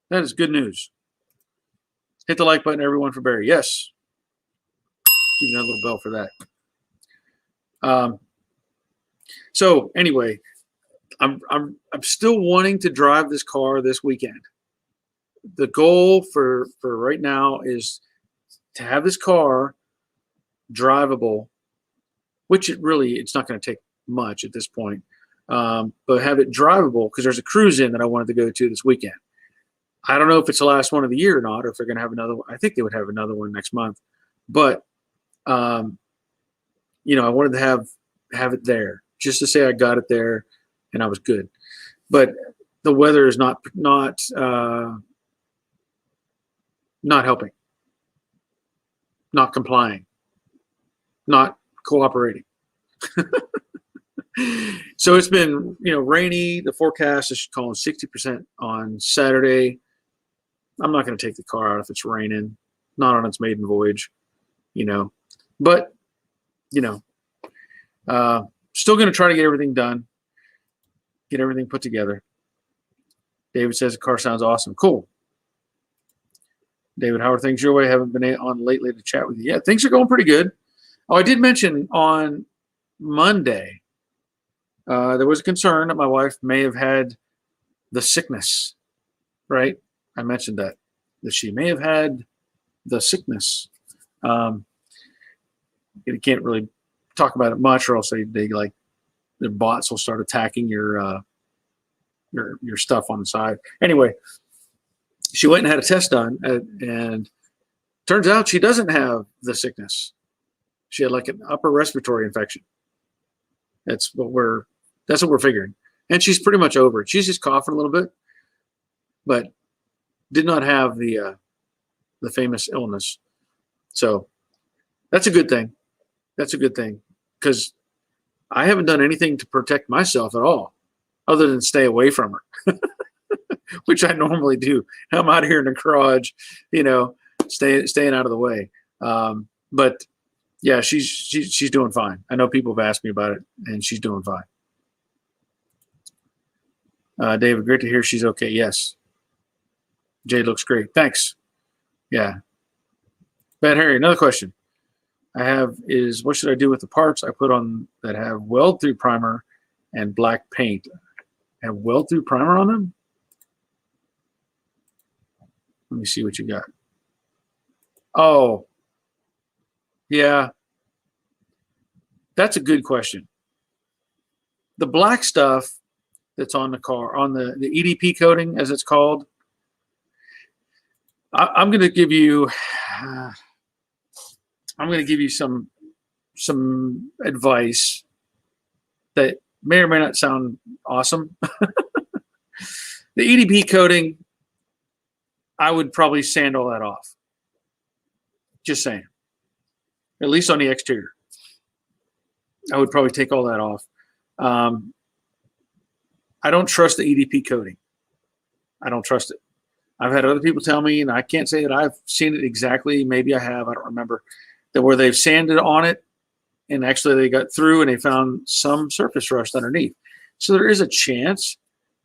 That is good news. Hit the like button, everyone, for Barry. Yes. Give me that little bell for that. So anyway, I'm still wanting to drive this car this weekend. The goal for right now is to have this car drivable, which it's not going to take much at this point. but have it drivable because there's a cruise in that I wanted to go to this weekend. I don't know if it's the last one of the year or not, or if they're going to have another one. I think they would have another one next month. But, I wanted to have it there just to say I got it there and I was good. But the weather is not helping, not complying, not cooperating. So it's been, rainy. The forecast is calling 60% on Saturday. I'm not going to take the car out if it's raining, not on its maiden voyage, but, still going to try to get everything done, get everything put together. David says the car sounds awesome. Cool. David, how are things your way? Haven't been on lately to chat with you. Yeah, things are going pretty good. Oh, I did mention on Monday, there was a concern that my wife may have had the sickness, right? I mentioned that she may have had the sickness. You can't really talk about it much, or else they like the bots will start attacking your stuff on the side. Anyway, she went and had a test done, and turns out she doesn't have the sickness. She had like an upper respiratory infection. That's what we're figuring, and she's pretty much over it. She's just coughing a little bit, but did not have the famous illness. So that's a good thing. That's a good thing, because I haven't done anything to protect myself at all other than stay away from her, which I normally do. I'm out here in the garage, staying out of the way. But yeah, she's doing fine. I know people have asked me about it, and she's doing fine. David, great to hear she's okay. Yes. Jade looks great. Thanks. Yeah. Bad Harry, another question I have is, what should I do with the parts I put on that have weld-through primer and black paint? Have weld-through primer on them? Let me see what you got. Oh, yeah. That's a good question. The black stuff that's on the car, on the EDP coating, as it's called, I'm going to give you some advice that may or may not sound awesome. The EDP coating, I would probably sand all that off. Just saying. At least on the exterior. I would probably take all that off. I don't trust the EDP coating. I don't trust it. I've had other people tell me, and I can't say that I've seen it exactly. Maybe I have. I don't remember. That where they've sanded on it, and actually they got through and they found some surface rust underneath. So there is a chance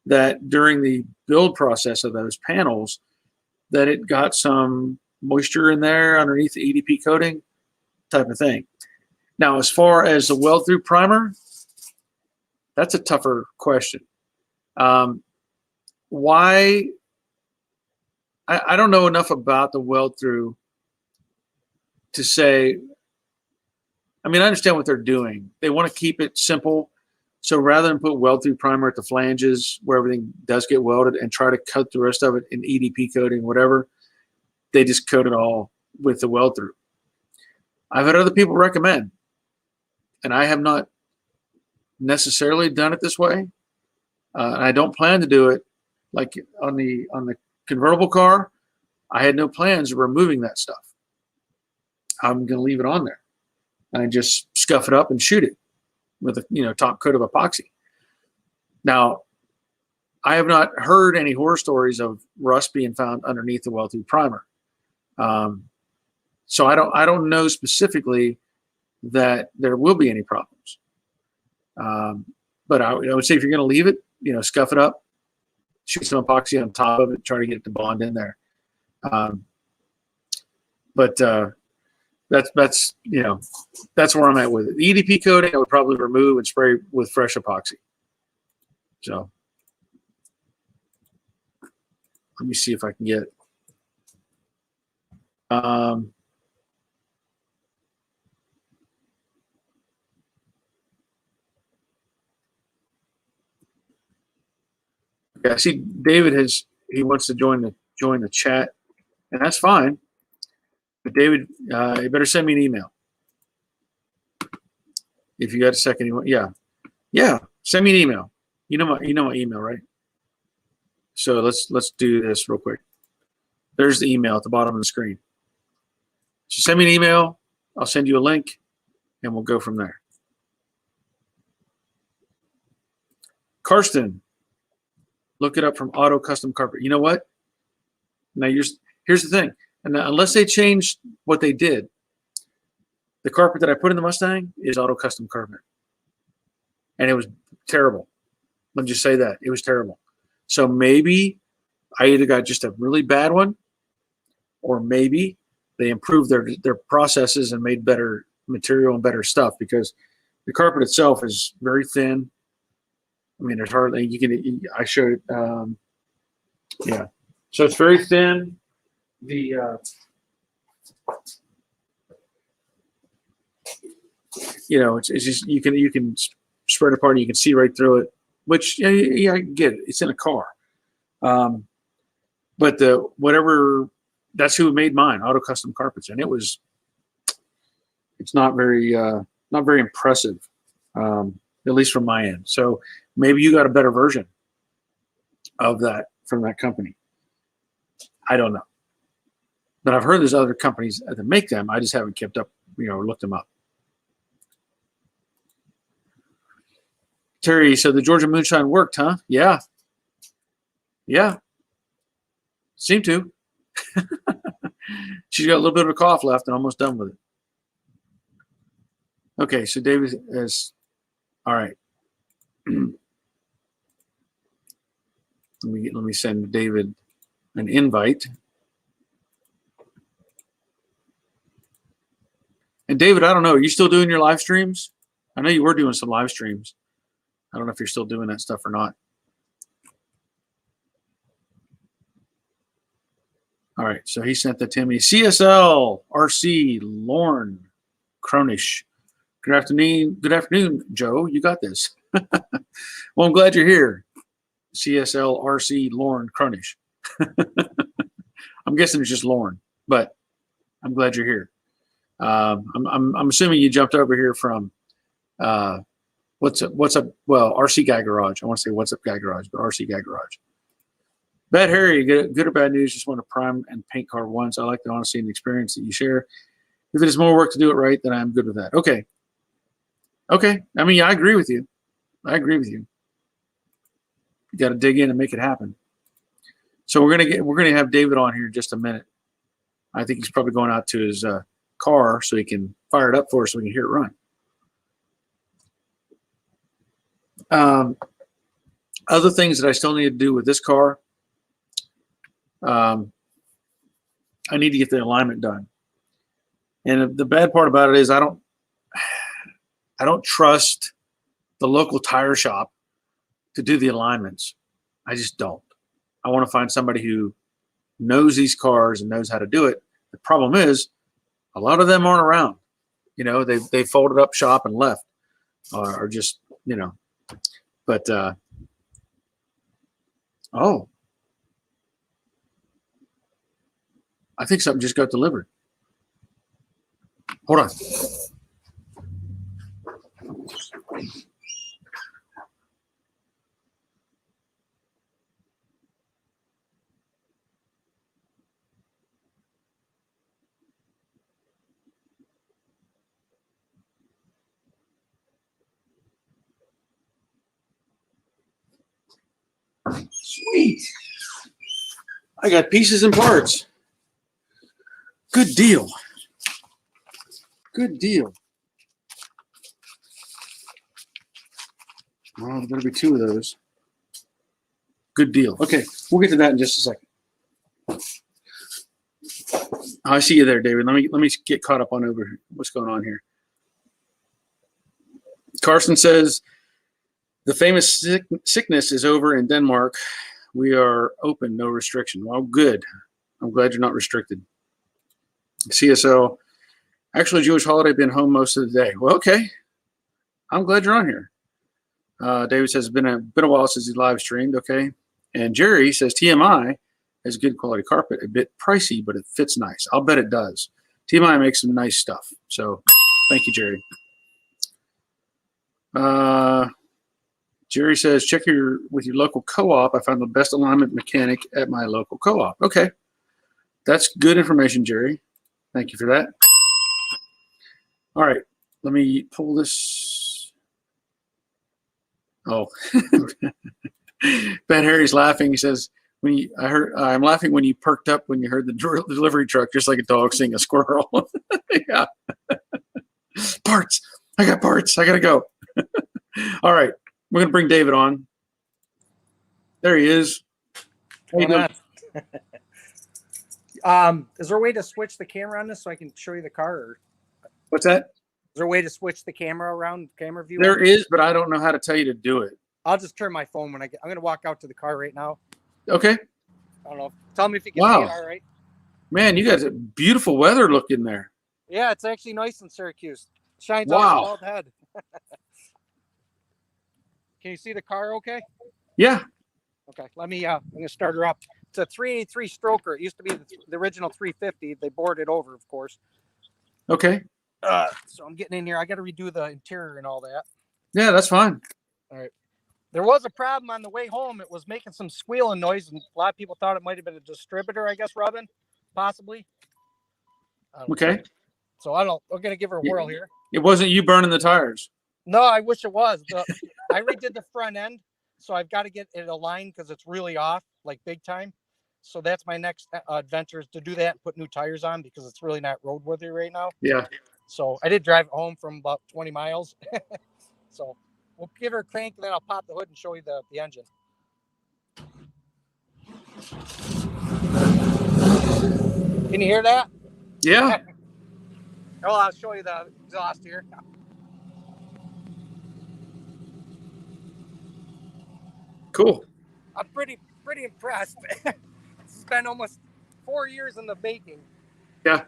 that during the build process of those panels, that it got some moisture in there underneath the EDP coating type of thing. Now, as far as the weld-through primer, that's a tougher question. Why? I don't know enough about the weld-through to say. I mean, I understand what they're doing. They want to keep it simple. So rather than put weld-through primer at the flanges where everything does get welded and try to cut the rest of it in EDP coating, whatever, they just coat it all with the weld-through. I've had other people recommend, and I have not necessarily done it this way. And I don't plan to do it. Like on the convertible car, I had no plans of removing that stuff. I'm going to leave it on there and just scuff it up and shoot it with a top coat of epoxy. Now, I have not heard any horror stories of rust being found underneath the weld-through primer. So I don't know specifically that there will be any problems. But I would say if you're going to leave it, scuff it up, shoot some epoxy on top of it, try to get it to bond in there. But that's where I'm at with it. The EDP coating, I would probably remove and spray with fresh epoxy. So let me see if I can get it. Yeah, I see David he wants to join the chat, and that's fine. But David, you better send me an email if you got a second. Yeah, send me an email. You know my email, right? So let's do this real quick. There's the email at the bottom of the screen. So send me an email. I'll send you a link, and we'll go from there. Karsten, look it up from Auto Custom Carpet. You know what? Now here's the thing. And unless they changed what they did, the carpet that I put in the Mustang is Auto Custom Carpet. And it was terrible. Let me just say that. It was terrible. So maybe I either got just a really bad one, or maybe they improved their processes and made better material and better stuff, because the carpet itself is very thin. I mean, there's hardly, I showed, yeah. So it's very thin. The, it's just, you can spread apart and you can see right through it, which, yeah, I get it. It's in a car. But that's who made mine, Auto Custom Carpets. And it's not very impressive, at least from my end. So maybe you got a better version of that from that company. I don't know. But I've heard there's other companies that make them. I just haven't kept up, or looked them up. Terry, so the Georgia Moonshine worked, huh? Yeah. Yeah. Seemed to. She's got a little bit of a cough left and almost done with it. Okay, so David is, all right. Let me send David an invite. And David, I don't know, are you still doing your live streams? I know you were doing some live streams. I don't know if you're still doing that stuff or not. All right, so he sent that to me. CSL RC Lorne Cronish. Good afternoon, Joe. You got this. Well, I'm glad you're here. CSL RC Lorne Cronish. I'm guessing it's just Lorne, but I'm glad you're here. I'm assuming you jumped over here from what's up? Well, RC Guy Garage. I want to say What's Up Guy Garage, but RC Guy Garage. Bad Harry, good or bad news? Just want to prime and paint car once. I like the honesty and the experience that you share. If it is more work to do it right, then I'm good with that. Okay. I mean, yeah, I agree with you. You got to dig in and make it happen. So we're gonna have David on here in just a minute. I think he's probably going out to his car so he can fire it up for us so we can hear it run. Other things that I still need to do with this car. I need to get the alignment done. And the bad part about it is I don't trust the local tire shop to do the alignments. I just don't. I want to find somebody who knows these cars and knows how to do it. The problem is a lot of them aren't around. They folded up shop and left, or just, but oh, I think something just got delivered. Hold on. Sweet. I got pieces and parts. Good deal. Good deal. Well, there better be two of those. Good deal. Okay, we'll get to that in just a second. I see you there, David. Let me get caught up on over what's going on here. Carson says the famous sickness is over in Denmark. We are open, no restriction. Well, good. I'm glad you're not restricted. CSL, actually Jewish holiday, been home most of the day. Well, okay. I'm glad you're on here. David says it's been a while since he live streamed. Okay. And Jerry says TMI has good quality carpet, a bit pricey, but it fits nice. I'll bet it does. TMI makes some nice stuff. So thank you, Jerry. Jerry says, check with your local co-op. I found the best alignment mechanic at my local co-op. Okay. That's good information, Jerry. Thank you for that. All right. Let me pull this. Oh. Ben Harry's laughing. He says, I'm laughing when you perked up when you heard the delivery truck, just like a dog seeing a squirrel. Yeah. Parts. I got parts. I got to go. All right. We're going to bring David on. There he is. How you doing? Is there a way to switch the camera on this so I can show you the car? Or what's that? Is there a way to switch the camera around, camera view? There is, but I don't know how to tell you to do it. I'll just turn my phone when I'm going to walk out to the car right now. Okay. I don't know. Tell me if you can see it all right. Man, you guys have beautiful weather looking there. Yeah, it's actually nice in Syracuse. Shines off the bald head. Can you see the car okay? Yeah. Okay, let me, I'm going to start her up. It's a 383 stroker. It used to be the original 350. They bored it over, of course. Okay. So I'm getting in here. I got to redo the interior and all that. Yeah, that's fine. All right. There was a problem on the way home. It was making some squealing noise, and a lot of people thought it might have been a distributor, I guess, rubbing, possibly. Okay. So I don't, we're going to give her a whirl here. It wasn't you burning the tires. No, I wish it was. I redid the front end, so I've got to get it aligned because it's really off, like big time. So that's my next adventure, is to do that and put new tires on because it's really not roadworthy right now. Yeah. So I did drive it home from about 20 miles. So we'll give her a crank, and then I'll pop the hood and show you the engine. Can you hear that? Yeah. Well, I'll show you the exhaust here. Cool. I'm pretty impressed. It's been almost 4 years in the making. Yeah.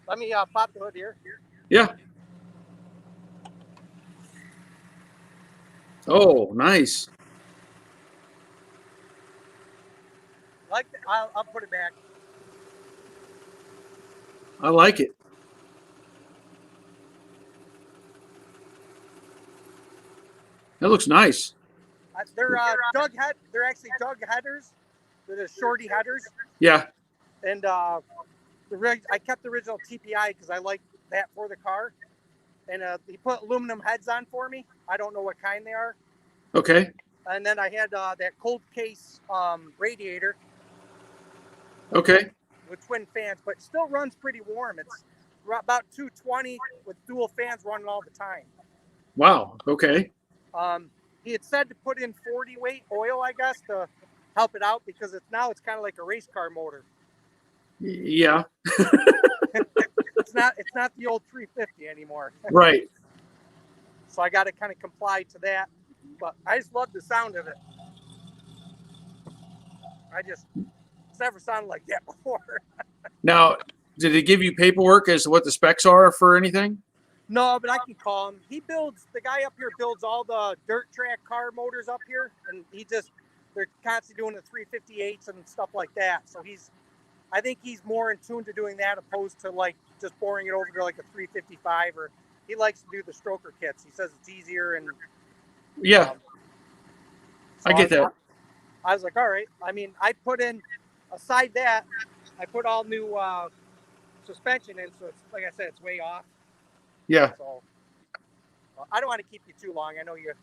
Let me pop the hood here. Yeah. Oh, nice. Like that. I'll put it back. I like it. That looks nice. They're They're actually Doug headers. They're the shorty headers. Yeah. And I kept the original TPI because I like that for the car. And he put aluminum heads on for me. I don't know what kind they are. Okay. And then I had that cold case radiator. Okay. With twin fans, but still runs pretty warm. It's about 220 with dual fans running all the time. Wow. Okay. He had said to put in 40 weight oil, I guess, to help it out because it's kind of like a race car motor. Yeah. It's not the old 350 anymore. Right. So I got to kind of comply to that. But I just love the sound of it. It's never sounded like that before. Now, did it give you paperwork as to what the specs are for anything? No, but I can call him. The guy up here builds all the dirt track car motors up here, and they're constantly doing the 358s and stuff like that. So I think he's more in tune to doing that opposed to like just boring it over to like a 355, or he likes to do the stroker kits. He says it's easier and yeah. So I get that. I was like, all right. I mean, I put in aside that, I put all new suspension in, so it's like I said, it's way off. Yeah. So I don't want to keep you too long. I know you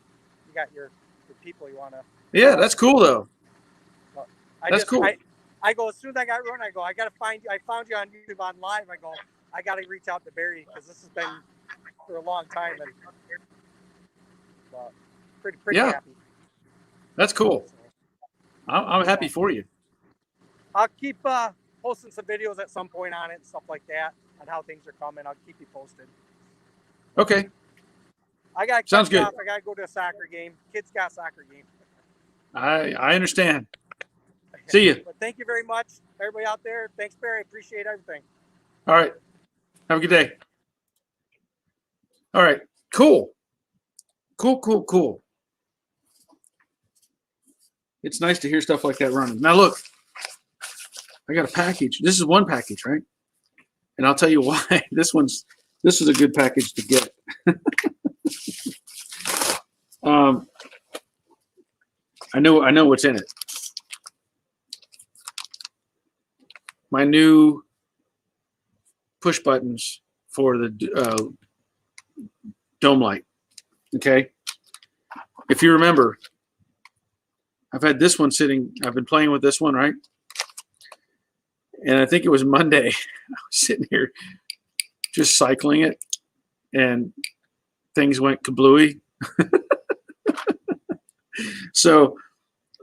got your people you want to. Yeah, that's cool though. Cool. I go as soon as I got running. I go. I got to find you. I found you on YouTube on live. I go. I got to reach out to Barry because this has been for a long time and pretty happy. That's cool. I'm happy for you. I'll keep posting some videos at some point on it and stuff like that on how things are coming. I'll keep you posted. Okay. I got sounds good. I got to go to a soccer game. Kids got a soccer game. I understand. See you. But thank you very much, everybody out there. Thanks, Barry. Appreciate everything. All right. Have a good day. All right. Cool. it's nice to hear stuff like that running. Now look, I got a package. This is one package, right? And I'll tell you why. This is a good package to get. I know what's in it. My new push buttons for the dome light. Okay. If you remember, I've had this one sitting. I've been playing with this one, right? And I think it was Monday. I was sitting here just cycling it, and things went kablooey. So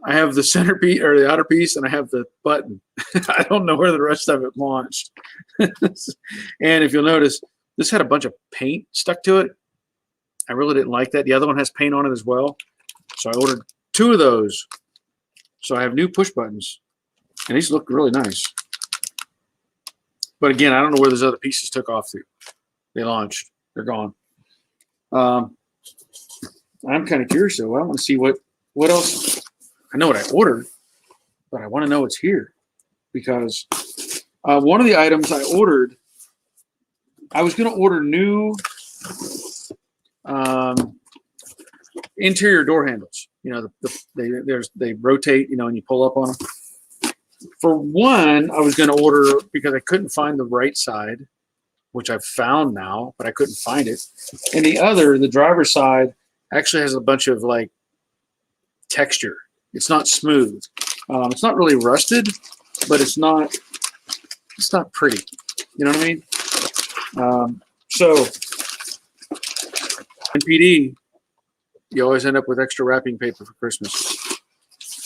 I have the center piece or the outer piece, and I have the button. I don't know where the rest of it launched. And if you'll notice, this had a bunch of paint stuck to it. I really didn't like that. The other one has paint on it as well. So I ordered 2 of those. So I have new push buttons, and these look really nice. But again, I don't know where those other pieces took off to. They launched. They're gone. I'm kind of curious, though. I want to see what else. I know what I ordered, but I want to know what's here. Because one of the items I ordered, I was going to order new interior door handles. You know, they rotate, you know, and you pull up on them. For one, I was going to order because I couldn't find the right side, which I've found now, but I couldn't find it. And the other, the driver's side, actually has a bunch of like texture. It's not smooth. It's not really rusted, but it's not pretty. You know what I mean? So in PD, you always end up with extra wrapping paper for Christmas.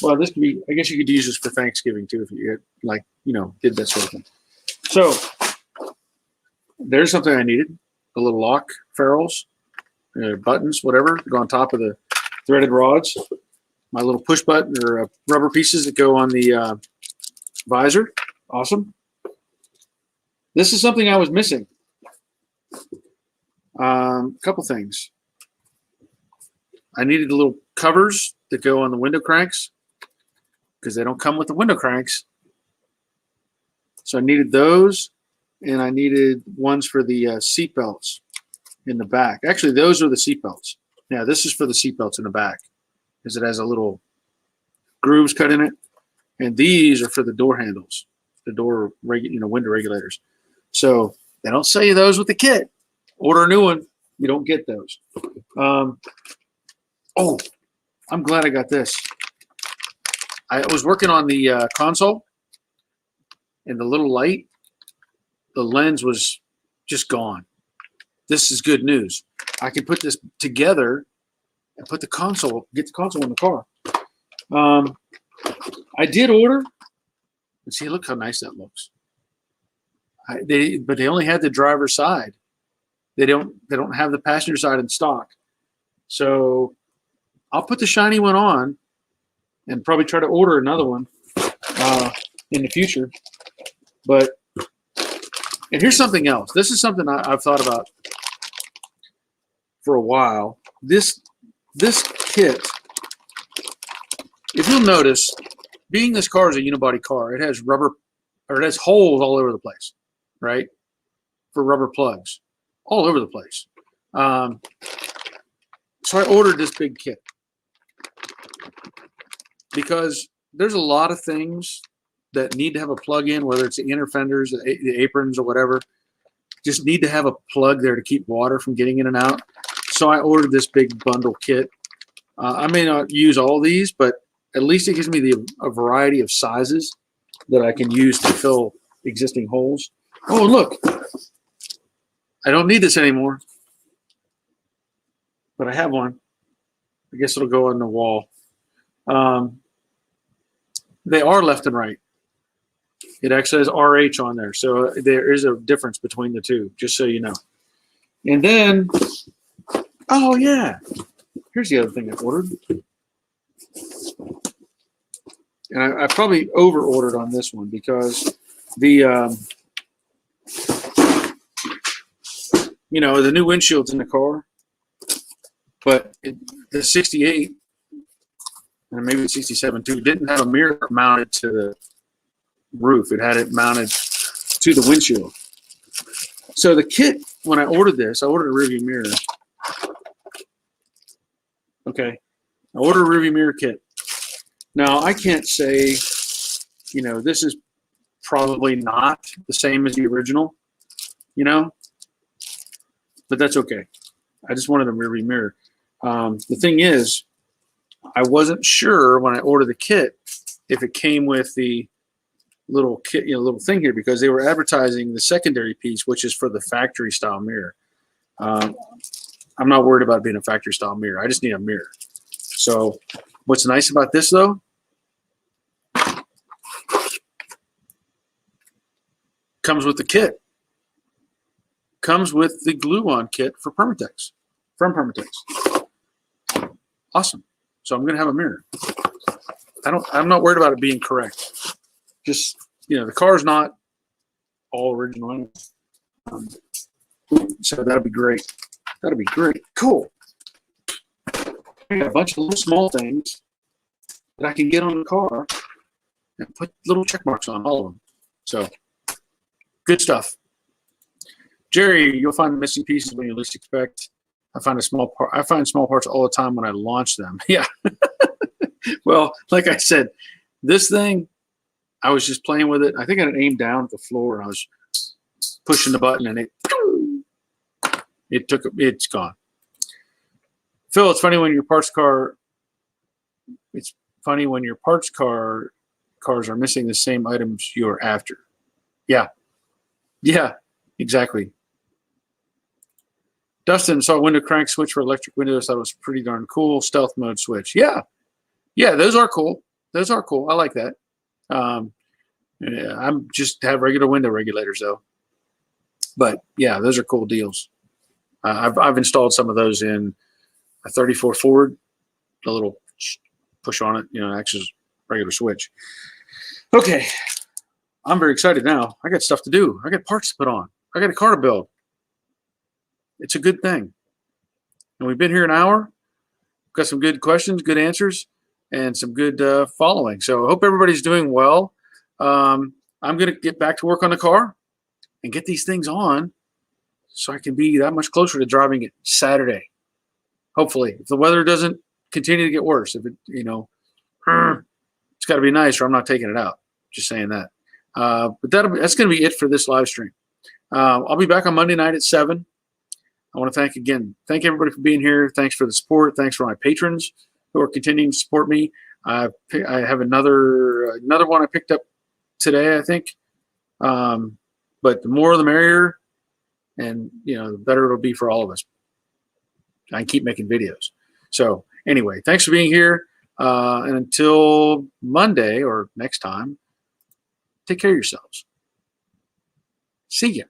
Well, this could be, I guess you could use this for Thanksgiving too, if you had, like, you know, did that sort of thing. So there's something I needed, a little lock ferrules, buttons, whatever, go on top of the threaded rods. My little push button or rubber pieces that go on the visor. Awesome. This is something I was missing. Couple things. I needed the little covers that go on the window cranks because they don't come with the window cranks. So I needed those, and I needed ones for the seat belts in the back. Actually, those are the seat belts. Yeah, this is for the seat belts in the back because it has a little grooves cut in it. And these are for the door handles, the door, window regulators. So they don't sell you those with the kit. Order a new one. You don't get those. Oh, I'm glad I got this. I was working on the console, and the little light, the lens was just gone. This is good news. I can put this together and put the console, get the console in the car. I did order, and see, look how nice that looks. But they only had the driver's side. They don't have the passenger side in stock. So I'll put the shiny one on and probably try to order another one in the future. But, and here's something else. This is something I've thought about for a while. This kit, if you'll notice, being this car is a unibody car, it has rubber, or it has holes all over the place, right? For rubber plugs, all over the place. So I ordered this big kit because there's a lot of things that need to have a plug in, whether it's the inner fenders, the aprons, or whatever. Just need to have a plug there to keep water from getting in and out. So I ordered this big bundle kit. I may not use all these, but at least it gives me a variety of sizes that I can use to fill existing holes. Oh, look, I don't need this anymore, but I have one. I guess it'll go on the wall. They are left and right. It actually has RH on there, so there is a difference between the two, just so you know. And then, oh yeah, here's the other thing I ordered. And I probably over-ordered on this one because the, the new windshield's in the car, but the 68 and maybe 67 too, didn't have a mirror mounted to the roof. It had it mounted to the windshield. So the kit, when I ordered this, I ordered a rearview mirror. Okay. I ordered a rearview mirror kit. Now, I can't say, you know, this is probably not the same as the original, you know, but that's okay. I just wanted a rearview mirror. The thing is, I wasn't sure when I ordered the kit if it came with the little kit, you know, little thing here, because they were advertising the secondary piece, which is for the factory style mirror. I'm not worried about it being a factory style mirror. I just need a mirror. So what's nice about this though, comes with the kit. Comes with the glue-on kit for Permatex, from Permatex. Awesome. So I'm going to have a mirror. I'm not worried about it being correct. Just, you know, the car's not all original. So that'll be great. That'll be great. Cool. I got a bunch of little small things that I can get on the car and put little check marks on all of them. So good stuff. Jerry, you'll find the missing pieces when you least expect. I find small parts all the time when I launch them. Yeah. Well, like I said, this thing, I was just playing with it. I think I had aimed down at the floor and I was pushing the button and it's gone. Phil, it's funny when your parts cars are missing the same items you're after. Yeah. Yeah, exactly. Dustin saw a window crank switch for electric windows. Thought it was pretty darn cool. Stealth mode switch. Yeah. Yeah, those are cool. Those are cool. I like that. Yeah, I'm just have regular window regulators though. But yeah, those are cool deals. I've installed some of those in a 34 Ford. A little push on it, you know, acts as regular switch. Okay. I'm very excited now. I got stuff to do. I got parts to put on. I got a car to build. It's a good thing. And we've been here an hour. Got some good questions, good answers, and some good following. So I hope everybody's doing well. I'm going to get back to work on the car and get these things on so I can be that much closer to driving it Saturday. Hopefully, if the weather doesn't continue to get worse, if it, you know, it's got to be nice or I'm not taking it out. Just saying that. But that's going to be it for this live stream. I'll be back on Monday night at 7. I want to thank everybody for being here. Thanks for the support. Thanks for my patrons who are continuing to support me. I have another one I picked up today, I think. But the more the merrier, and you know, the better it'll be for all of us. I can keep making videos. So anyway, thanks for being here. And until Monday or next time, take care of yourselves. See ya.